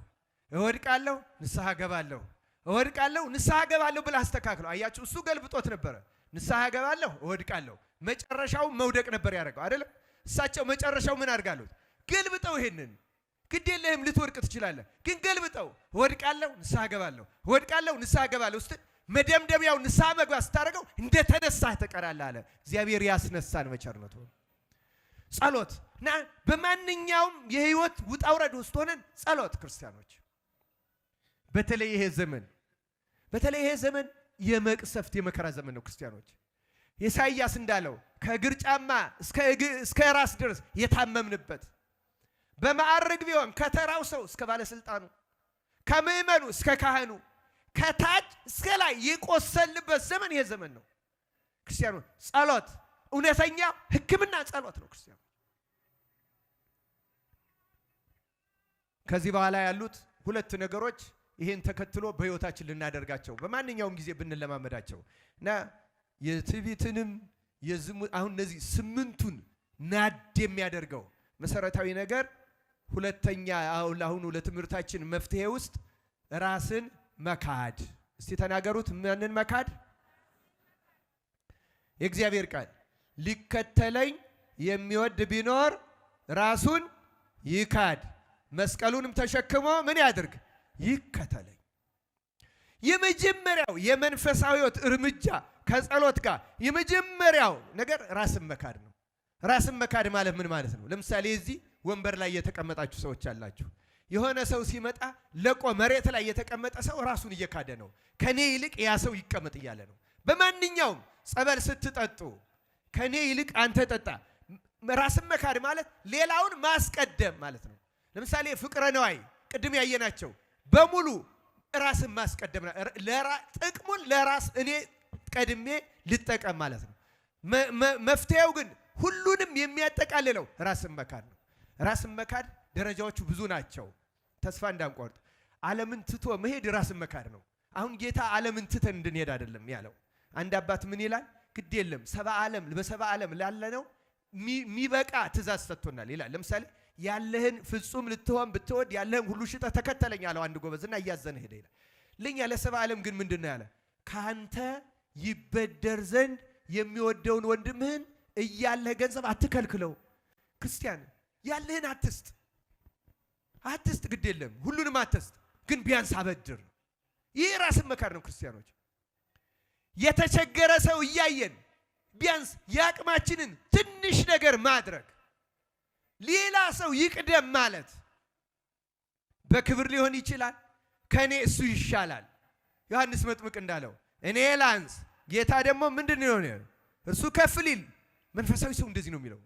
እወድቃለሁ ንስሐ ገባለሁ፣ እወድቃለሁ ንስሐ ገባለሁ ብለህ አስተካክለው። አያችሁ፣ እሱ ገልብጦት ነበረ። ንስሐ ገባለሁ እወድቃለሁ፣ መጨረሻው መውደቅ ነበር ያደረገው አይደለም። እሳቸው መጨረሻው ምን አድርጋሉት? ገልብጠው። ይሄንን ግድ የለህም ልትወድቅ ትችላለህ፣ ግን ገልብጠው። እወድቃለሁ ንስሐ ገባለሁ፣ እወድቃለሁ ንስሐ ገባለሁ ውስጥ መደምደሚያው ንስሐ መግባት ስታደርገው እንደተነሳህ ትቀራለህ አለ። እግዚአብሔር ያስነሳን በቸርነቱ። ጸሎት እና በማንኛውም የህይወት ውጣ ውረድ ውስጥ ሆነን ጸሎት ክርስቲያኖች፣ በተለይ ይሄ ዘመን የመቅሰፍት የመከራ ዘመን ነው። ክርስቲያኖች ኢሳይያስ እንዳለው ከእግር ጫማ እስከ ራስ ድረስ የታመምንበት፣ በማዕረግ ቢሆን ከተራው ሰው እስከ ባለስልጣኑ፣ ከምዕመኑ እስከ ካህኑ፣ ከታች እስከ ላይ የቆሰልበት ዘመን ይሄ ዘመን ነው። ክርስቲያኖች ጸሎት እውነተኛ ሕክምና ጸሎት ነው። ክርስቲያኖች ከዚህ በኋላ ያሉት ሁለት ነገሮች ይሄን ተከትሎ በህይወታችን ልናደርጋቸው በማንኛውም ጊዜ ብንለማመዳቸው እና የትዕቢትንም የዝሙት አሁን እነዚህ 8ቱን ናድ የሚያደርገው መሰረታዊ ነገር ሁለተኛ አሁን ለትምህርታችን መፍትሄ ውስጥ ራስን መካድ። እስቲ ተናገሩት። ማንን መካድ? የእግዚአብሔር ቃል ሊከተለኝ የሚወድ ቢኖር ራሱን ይካድ፣ መስቀሉንም ተሸክሞ ምን ያድርግ? ይከተለኝ። የመጀመሪያው የመንፈሳዊ ሕይወት እርምጃ ከጸሎት ጋር የመጀመሪያው ነገር ራስን መካድ ነው። ራስን መካድ ማለት ምን ማለት ነው? ለምሳሌ እዚህ ወንበር ላይ የተቀመጣችሁ ሰዎች አላችሁ። የሆነ ሰው ሲመጣ ለቆ መሬት ላይ የተቀመጠ ሰው ራሱን እየካደ ነው። ከኔ ይልቅ ያ ሰው ይቀመጥ እያለ ነው። በማንኛውም ጸበል ስትጠጡ ከኔ ይልቅ አንተ ጠጣ። ራስን መካድ ማለት ሌላውን ማስቀደም ማለት ነው። ለምሳሌ ፍቅረ ነዋይ ቅድም ያየናቸው በሙሉ ራስን ማስቀደም ጥቅሙን ለራስ እኔ ቀድሜ ልጠቀም ማለት ነው። መፍትሄው ግን ሁሉንም የሚያጠቃልለው ራስን መካድ ነው። ራስን መካድ ደረጃዎቹ ብዙ ናቸው። ተስፋ እንዳንቆርጥ ዓለምን ትቶ መሄድ ራስን መካድ ነው። አሁን ጌታ ዓለምን ትተን እንድንሄድ አይደለም ያለው። አንድ አባት ምን ይላል? ግድ የለም በሰባ ዓለም ላለነው ሚበቃ ትእዛዝ ሰጥቶናል ይላል። ለምሳሌ ያለህን ፍጹም ልትሆን ብትወድ ያለህን ሁሉ ሽጠህ ተከተለኝ አለው አንድ ጎበዝና እያዘነ ሄደ ይላል። ለኛ ለሰባ ዓለም ግን ምንድን ነው ያለ? ካንተ ይበደር ዘንድ የሚወደውን ወንድምህን እያለህ ገንዘብ አትከልክለው። ክርስቲያን ያለህን አትስጥ፣ ግድ የለም ሁሉንም አትስጥ፣ ግን ቢያንስ አበድር። ይህ ራስን መካድ ነው። ክርስቲያኖች የተቸገረ ሰው እያየን ቢያንስ የአቅማችንን ትንሽ ነገር ማድረግ፣ ሌላ ሰው ይቅደም ማለት በክብር ሊሆን ይችላል። ከኔ እሱ ይሻላል። ዮሐንስ መጥምቅ እንዳለው እኔ ላንስ፣ ጌታ ደግሞ ምንድን ነው እርሱ ከፍ ሊል። መንፈሳዊ ሰው እንደዚህ ነው የሚለው።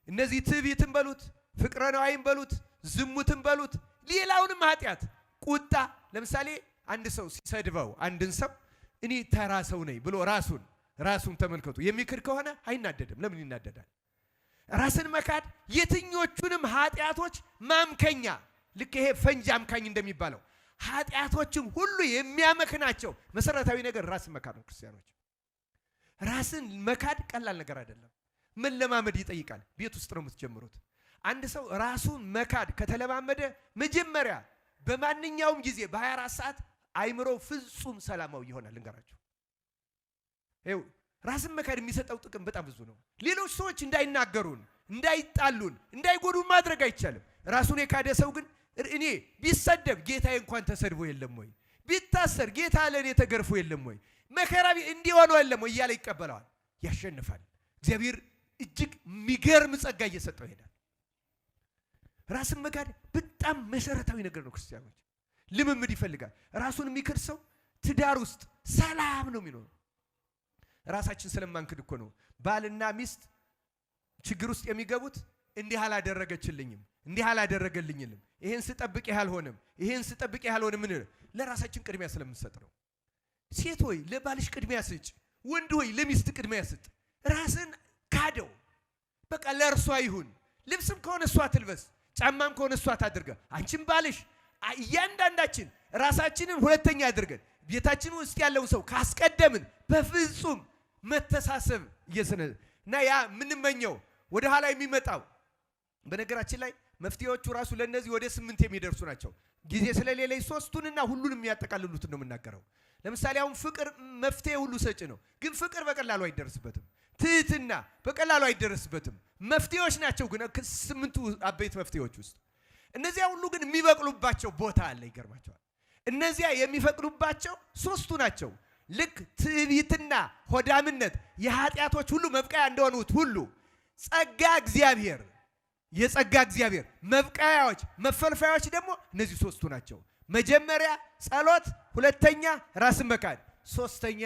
እነዚህ ትዕቢትን በሉት፣ ፍቅረ ነዋይን በሉት፣ ዝሙትን በሉት፣ ሌላውንም ኃጢአት፣ ቁጣ። ለምሳሌ አንድ ሰው ሲሰድበው አንድን ሰው እኔ ተራ ሰው ነኝ ብሎ ራሱን ተመልከቱ የሚክር ከሆነ አይናደድም። ለምን ይናደዳል? ራስን መካድ የትኞቹንም ኃጢአቶች ማምከኛ፣ ልክ ይሄ ፈንጂ አምካኝ እንደሚባለው ኃጢአቶችን ሁሉ የሚያመክናቸው መሰረታዊ ነገር ራስን መካድ ነው። ክርስቲያኖች ራስን መካድ ቀላል ነገር አይደለም። መለማመድ ይጠይቃል። ቤት ውስጥ ነው የምትጀምሩት። አንድ ሰው ራሱን መካድ ከተለማመደ መጀመሪያ በማንኛውም ጊዜ በ24 ሰዓት አይምሮ ፍጹም ሰላማዊ ይሆናል። ልንገራችሁ፣ ይኸው ራስን መካድ የሚሰጠው ጥቅም በጣም ብዙ ነው። ሌሎች ሰዎች እንዳይናገሩን፣ እንዳይጣሉን፣ እንዳይጎዱን ማድረግ አይቻልም። ራሱን የካደ ሰው ግን እኔ ቢሰደብ ጌታዬ እንኳን ተሰድቦ የለም ወይ፣ ቢታሰር ጌታ ለእኔ ተገርፎ የለም ወይ፣ መከራ እንዲሆነው የለም ወይ እያለ ይቀበለዋል፣ ያሸንፋል። እግዚአብሔር እጅግ የሚገርም ጸጋ እየሰጠው ይሄዳል። ራስን መካድ በጣም መሰረታዊ ነገር ነው። ክርስቲያኖች ልምምድ ይፈልጋል። ራሱን የሚክድ ሰው ትዳር ውስጥ ሰላም ነው የሚኖረው። ራሳችን ስለማንክድ እኮ ነው ባልና ሚስት ችግር ውስጥ የሚገቡት። እንዲህ አላደረገችልኝም፣ እንዲህ አላደረገልኝም፣ ይሄን ስጠብቅ ያልሆነም፣ ይሄን ስጠብቅ ያልሆነም ምን ለራሳችን ቅድሚያ ስለምንሰጥ ነው። ሴት ሆይ ለባልሽ ቅድሚያ ስጭ፣ ወንድ ሆይ ለሚስት ቅድሚያ ስጥ። ራስን ካደው፣ በቃ ለእርሷ ይሁን። ልብስም ከሆነ እሷ ትልበስ፣ ጫማም ከሆነ እሷ ታድርገ። አንቺም ባልሽ እያንዳንዳችን ራሳችንን ሁለተኛ አድርገን ቤታችን ውስጥ ያለውን ሰው ካስቀደምን በፍጹም መተሳሰብ እና ያ የምንመኘው ወደ ኋላ የሚመጣው በነገራችን ላይ መፍትሄዎቹ ራሱ ለነዚህ ወደ 8 የሚደርሱ ናቸው። ጊዜ ስለሌለኝ ሶስቱንና ሁሉንም የሚያጠቃልሉትን ነው የምናገረው። ለምሳሌ አሁን ፍቅር መፍትሄ ሁሉ ሰጪ ነው፣ ግን ፍቅር በቀላሉ አይደርስበትም። ትህትና በቀላሉ አይደርስበትም። መፍትሄዎች ናቸው ግን 8ቱ አበይት መፍትሄዎች ውስጥ እነዚያ ሁሉ ግን የሚበቅሉባቸው ቦታ አለ። ይገርማቸዋል። እነዚያ የሚፈቅሉባቸው 3ቱ ናቸው። ልክ ትዕቢትና ሆዳምነት የኃጢአቶች ሁሉ መብቀያ እንደሆኑት ሁሉ ጸጋ እግዚአብሔር የጸጋ እግዚአብሔር መብቀያዎች መፈልፈያዎች ደግሞ እነዚህ 3ቱ ናቸው። መጀመሪያ ጸሎት፣ ሁለተኛ ራስን መካድ፣ ሶስተኛ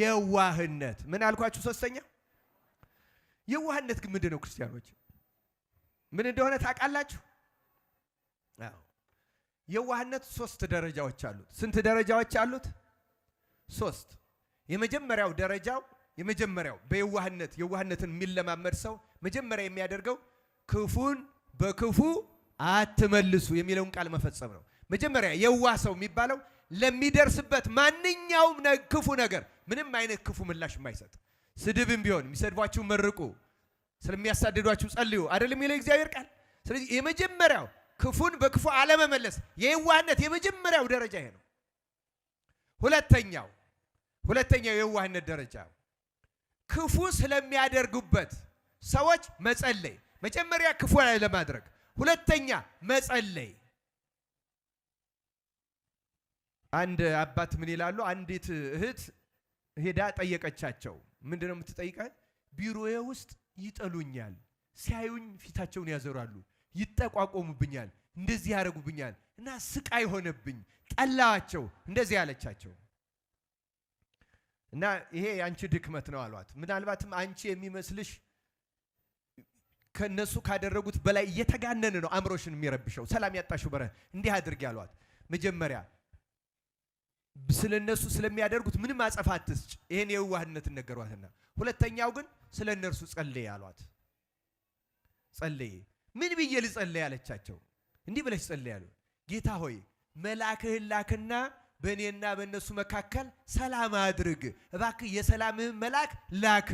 የዋህነት። ምን አልኳችሁ? ሶስተኛ የዋህነት ግን ምንድን ነው? ክርስቲያኖች ምን እንደሆነ ታውቃላችሁ? አዎ የዋህነት 3 ደረጃዎች አሉት። ስንት ደረጃዎች አሉት? 3። የመጀመሪያው ደረጃው የዋህነትን የሚለማመድ ሰው መጀመሪያ የሚያደርገው ክፉን በክፉ አትመልሱ የሚለውን ቃል መፈጸም ነው። መጀመሪያ የዋህ ሰው የሚባለው ለሚደርስበት ማንኛውም ክፉ ነገር ምንም አይነት ክፉ ምላሽ የማይሰጥ፣ ስድብም ቢሆን የሚሰድቧችሁ መርቁ፣ ስለሚያሳድዷችሁ ጸልዩ አይደለም የሚለው እግዚአብሔር ቃል። ስለዚህ የመጀመሪያው ክፉን በክፉ አለመመለስ የዋህነት የመጀመሪያው ደረጃ ይሄ ነው። ሁለተኛው የዋህነት ደረጃ ክፉ ስለሚያደርጉበት ሰዎች መጸለይ። መጀመሪያ ክፉ ለማድረግ፣ ሁለተኛ መጸለይ። አንድ አባት ምን ይላሉ? አንዲት እህት ሄዳ ጠየቀቻቸው። ምንድነው የምትጠይቀኝ? ቢሮዬ ውስጥ ይጠሉኛል፣ ሲያዩኝ ፊታቸውን ያዘራሉ፣ ይጠቋቆሙብኛል፣ እንደዚህ ያደርጉብኛል እና ስቃይ ሆነብኝ፣ ጠላዋቸው፣ እንደዚህ ያለቻቸው እና ይሄ አንቺ ድክመት ነው አሏት። ምናልባትም አንቺ የሚመስልሽ ከነሱ ካደረጉት በላይ እየተጋነነ ነው አእምሮሽን የሚረብሸው፣ ሰላም ያጣሽው በረ እንዲህ አድርጊ አሏት። መጀመሪያ ስለነሱ ስለሚያደርጉት ምንም አጸፋ አትስጭ፣ ይሄን የዋህነትን ነገሯትና፣ ሁለተኛው ግን ስለነርሱ ጸልይ አሏት። ጸልይ። ምን ብዬ ልጸልይ አለቻቸው። እንዲህ ብለሽ ጸልይ አሉ። ጌታ ሆይ መልአክህን ላክና በእኔና በእነሱ መካከል ሰላም አድርግ፣ እባክህ የሰላምህን መልአክ ላክ።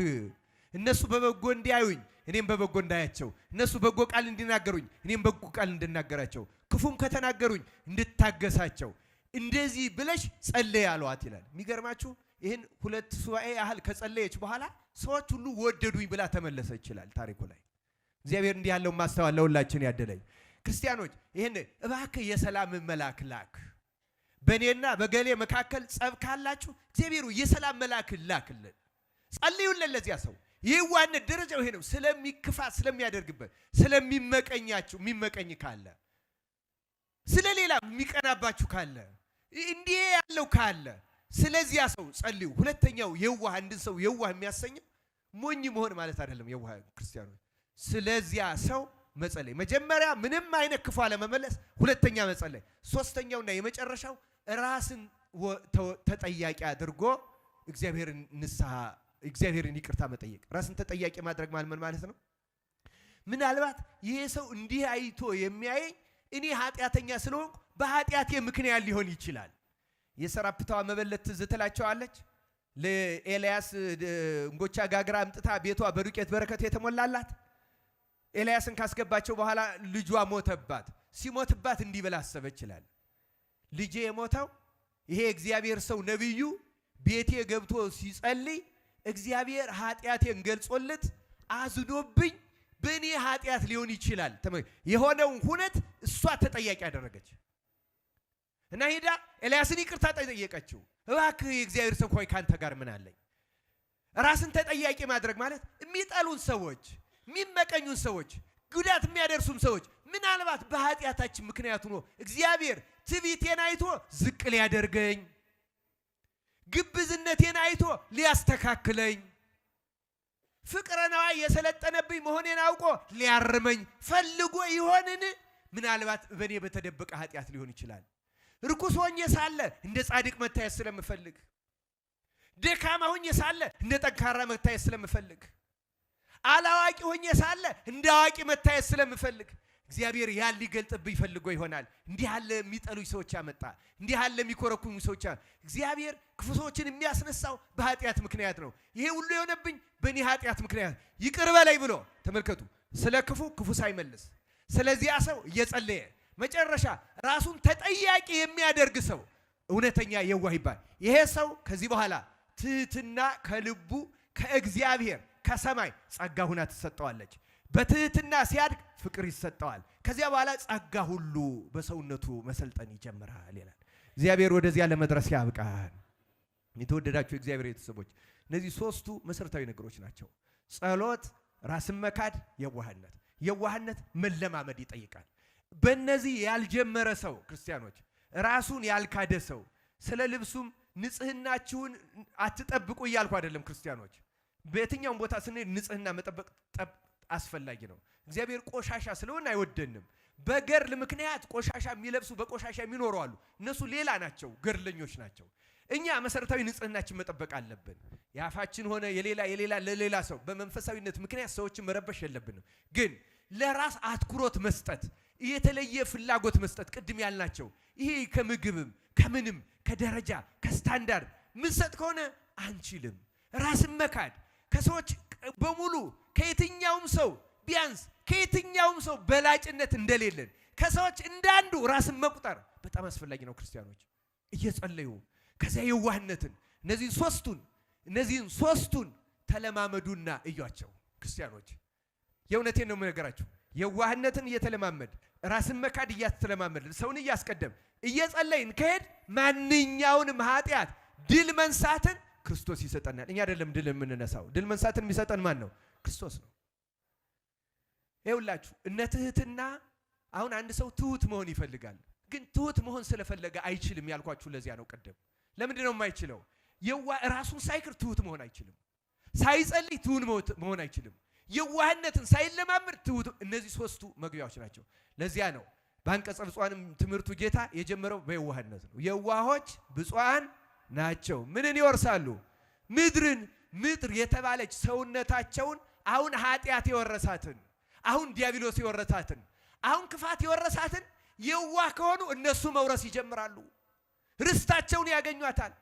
እነሱ በበጎ እንዲያዩኝ እኔም በበጎ እንዳያቸው፣ እነሱ በጎ ቃል እንዲናገሩኝ እኔም በጎ ቃል እንድናገራቸው፣ ክፉም ከተናገሩኝ እንድታገሳቸው፣ እንደዚህ ብለሽ ጸልይ አሏት ይላል። የሚገርማችሁ ይህን 2 ሱባኤ ያህል ከጸለየች በኋላ ሰዎች ሁሉ ወደዱኝ ብላ ተመለሰች ይላል ታሪኩ ላይ። እግዚአብሔር እንዲህ ያለው ማስተዋል ለሁላችን ያደለኝ። ክርስቲያኖች ይህን እባክህ የሰላምን መልአክ ላክ፣ በእኔና በገሌ መካከል ጸብ ካላችሁ እግዚአብሔሩ የሰላም መልአክ ላክልን፣ ጸልዩልን ለዚያ ሰው። የዋህነት ደረጃው ይሄ ነው። ስለሚክፋት ስለሚያደርግበት፣ ስለሚመቀኛችሁ የሚመቀኝ ካለ፣ ስለሌላ የሚቀናባችሁ ካለ፣ እንዲህ ያለው ካለ ስለዚያ ሰው ጸልዩ። ሁለተኛው የዋህ አንድን ሰው የዋህ የሚያሰኘው ሞኝ መሆን ማለት አይደለም። የዋህ ክርስቲያኖች ስለዚያ ሰው መጸለይ። መጀመሪያ ምንም አይነት ክፉ አለመመለስ፣ ሁለተኛ መጸለይ፣ ሶስተኛውና የመጨረሻው ራስን ተጠያቂ አድርጎ እግዚአብሔርን ይቅርታ መጠየቅ። ራስን ተጠያቂ ማድረግ ምን ማለት ነው? ምናልባት ይሄ ሰው እንዲህ አይቶ የሚያየኝ እኔ ኃጢአተኛ ስለሆንኩ በኃጢአቴ ምክንያት ሊሆን ይችላል። የሰራፕታዋ መበለት ትዝ ትላቸዋለች። ለኤልያስ እንጎቻ ጋግራ አምጥታ ቤቷ በዱቄት በረከት የተሞላላት ኤልያስን ካስገባቸው በኋላ ልጇ ሞተባት። ሲሞትባት እንዲህ ብላ አሰበች ይላል፣ ልጄ የሞተው ይሄ እግዚአብሔር ሰው ነብዩ ቤቴ ገብቶ ሲጸልይ እግዚአብሔር ኃጢአቴን ገልጾለት አዝዶብኝ በእኔ ኃጢአት ሊሆን ይችላል። የሆነውን ሁነት እሷ ተጠያቂ ያደረገች እና ሄዳ ኤልያስን ይቅርታ ጠየቀችው። እባክህ የእግዚአብሔር ሰው ሆይ ካንተ ጋር ምን አለኝ? ራስን ተጠያቂ ማድረግ ማለት የሚጠሉን ሰዎች፣ የሚመቀኙን ሰዎች፣ ጉዳት የሚያደርሱን ሰዎች ምናልባት በኃጢአታችን ምክንያት ሆኖ እግዚአብሔር ትዕቢቴን አይቶ ዝቅ ሊያደርገኝ፣ ግብዝነቴን አይቶ ሊያስተካክለኝ፣ ፍቅረ ነዋይ የሰለጠነብኝ መሆኔን አውቆ ሊያርመኝ ፈልጎ ይሆንን? ምናልባት በእኔ በተደበቀ ኃጢአት ሊሆን ይችላል። ርኩስ ሆኜ ሳለ እንደ ጻድቅ መታየት ስለምፈልግ፣ ደካማ ሆኜ ሳለ እንደ ጠንካራ መታየት ስለምፈልግ፣ አላዋቂ ሆኜ ሳለ እንደ አዋቂ መታየት ስለምፈልግ እግዚአብሔር ያን ሊገልጥብኝ ፈልጎ ይሆናል። እንዲህ ያለ የሚጠሉኝ ሰዎች አመጣ፣ እንዲህ ያለ የሚኮረኩኝ ሰዎች። እግዚአብሔር ክፉ ሰዎችን የሚያስነሳው በኃጢአት ምክንያት ነው። ይሄ ሁሉ የሆነብኝ በእኔ ኃጢአት ምክንያት ይቅር በላይ ብሎ ተመልከቱ። ስለ ክፉ ሳይመልስ ስለዚያ ሰው እየጸለየ መጨረሻ ራሱን ተጠያቂ የሚያደርግ ሰው እውነተኛ የዋህ ይባል። ይሄ ሰው ከዚህ በኋላ ትህትና ከልቡ ከእግዚአብሔር ከሰማይ ጸጋ ሁና ትሰጠዋለች። በትህትና ሲያድግ ፍቅር ይሰጠዋል። ከዚያ በኋላ ጸጋ ሁሉ በሰውነቱ መሰልጠን ይጀምራል ይላል። እግዚአብሔር ወደዚያ ለመድረስ ያብቃን። የተወደዳችሁ የእግዚአብሔር ቤተሰቦች እነዚህ ሶስቱ መሰረታዊ ነገሮች ናቸው። ጸሎት፣ ራስን መካድ፣ የዋህነት መለማመድ ይጠይቃል። በእነዚህ ያልጀመረ ሰው ክርስቲያኖች፣ ራሱን ያልካደ ሰው ስለ ልብሱም ንጽህናችሁን አትጠብቁ እያልኩ አይደለም። ክርስቲያኖች በየትኛውም ቦታ ስንሄድ ንጽህና መጠበቅ አስፈላጊ ነው። እግዚአብሔር ቆሻሻ ስለሆነ አይወደንም። በገርል ምክንያት ቆሻሻ የሚለብሱ በቆሻሻ የሚኖሩ አሉ። እነሱ ሌላ ናቸው፣ ገርለኞች ናቸው። እኛ መሰረታዊ ንጽህናችን መጠበቅ አለብን። የአፋችን ሆነ የሌላ ለሌላ ሰው በመንፈሳዊነት ምክንያት ሰዎችን መረበሽ የለብንም። ግን ለራስ አትኩሮት መስጠት፣ የተለየ ፍላጎት መስጠት፣ ቅድም ያልናቸው ይሄ ከምግብም ከምንም ከደረጃ ከስታንዳርድ ምንሰጥ ከሆነ አንችልም። ራስን መካድ ከሰዎች በሙሉ ከየትኛውም ሰው ቢያንስ ከየትኛውም ሰው በላጭነት እንደሌለን ከሰዎች እንዳንዱ ራስን መቁጠር በጣም አስፈላጊ ነው። ክርስቲያኖች እየጸለዩ ከዚያ የዋህነትን እነዚህን ሶስቱን ተለማመዱና እዩአቸው። ክርስቲያኖች የእውነቴን ነው የምነግራችሁ። የዋህነትን እየተለማመድ ራስን መካድ እያተለማመድ ሰውን እያስቀደም እየጸለይን ከሄድ ማንኛውንም ኃጢአት ድል መንሳትን ክርስቶስ ይሰጠናል። እኛ አይደለም ድል የምንነሳው። ድል መንሳትን የሚሰጠን ማን ነው? ክርስቶስ ነው። ይኸውላችሁ እነ ትህትና፣ አሁን አንድ ሰው ትሁት መሆን ይፈልጋል፣ ግን ትሁት መሆን ስለፈለገ አይችልም ያልኳችሁ ለዚያ ነው። ቀደም ለምንድን ነው የማይችለው? ራሱን ሳይክር ትሁት መሆን አይችልም። ሳይጸልይ ትሁት መሆን አይችልም። የዋህነትን ሳይለማመድ ትሁት። እነዚህ ሶስቱ መግቢያዎች ናቸው። ለዚያ ነው በአንቀጸ ብፁዓንም ትምህርቱ ጌታ የጀመረው በየዋህነት ነው። የዋሆች ብፁዓን ናቸው ምንን ይወርሳሉ? ምድርን። ምድር የተባለች ሰውነታቸውን አሁን ኃጢአት የወረሳትን፣ አሁን ዲያብሎስ የወረሳትን፣ አሁን ክፋት የወረሳትን የዋህ ከሆኑ እነሱ መውረስ ይጀምራሉ። ርስታቸውን ያገኟታል።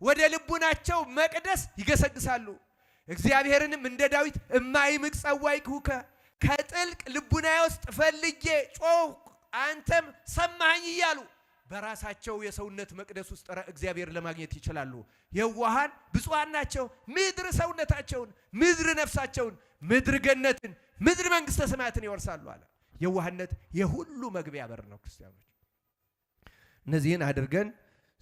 ወደ ልቡናቸው መቅደስ ይገሰግሳሉ። እግዚአብሔርንም እንደ ዳዊት እማይምቅ ጸዋዕኩከ፣ ከጥልቅ ልቡናዬ ውስጥ ፈልጌ ጮኽኩ አንተም ሰማኸኝ እያሉ በራሳቸው የሰውነት መቅደስ ውስጥ እግዚአብሔር ለማግኘት ይችላሉ። የዋሃን ብፁዓን ናቸው ምድር ሰውነታቸውን፣ ምድር ነፍሳቸውን፣ ምድር ገነትን፣ ምድር መንግሥተ ሰማያትን ይወርሳሉ አለ። የዋህነት የሁሉ መግቢያ በር ነው። ክርስቲያኖች እነዚህን አድርገን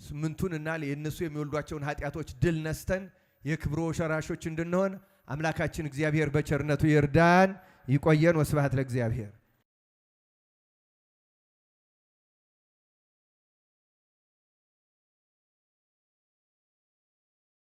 ስምንቱንና የእነሱ የሚወልዷቸውን ኃጢአቶች ድል ነስተን የክብሩ ወራሾች እንድንሆን አምላካችን እግዚአብሔር በቸርነቱ ይርዳን። ይቆየን። ወስብሐት ለእግዚአብሔር።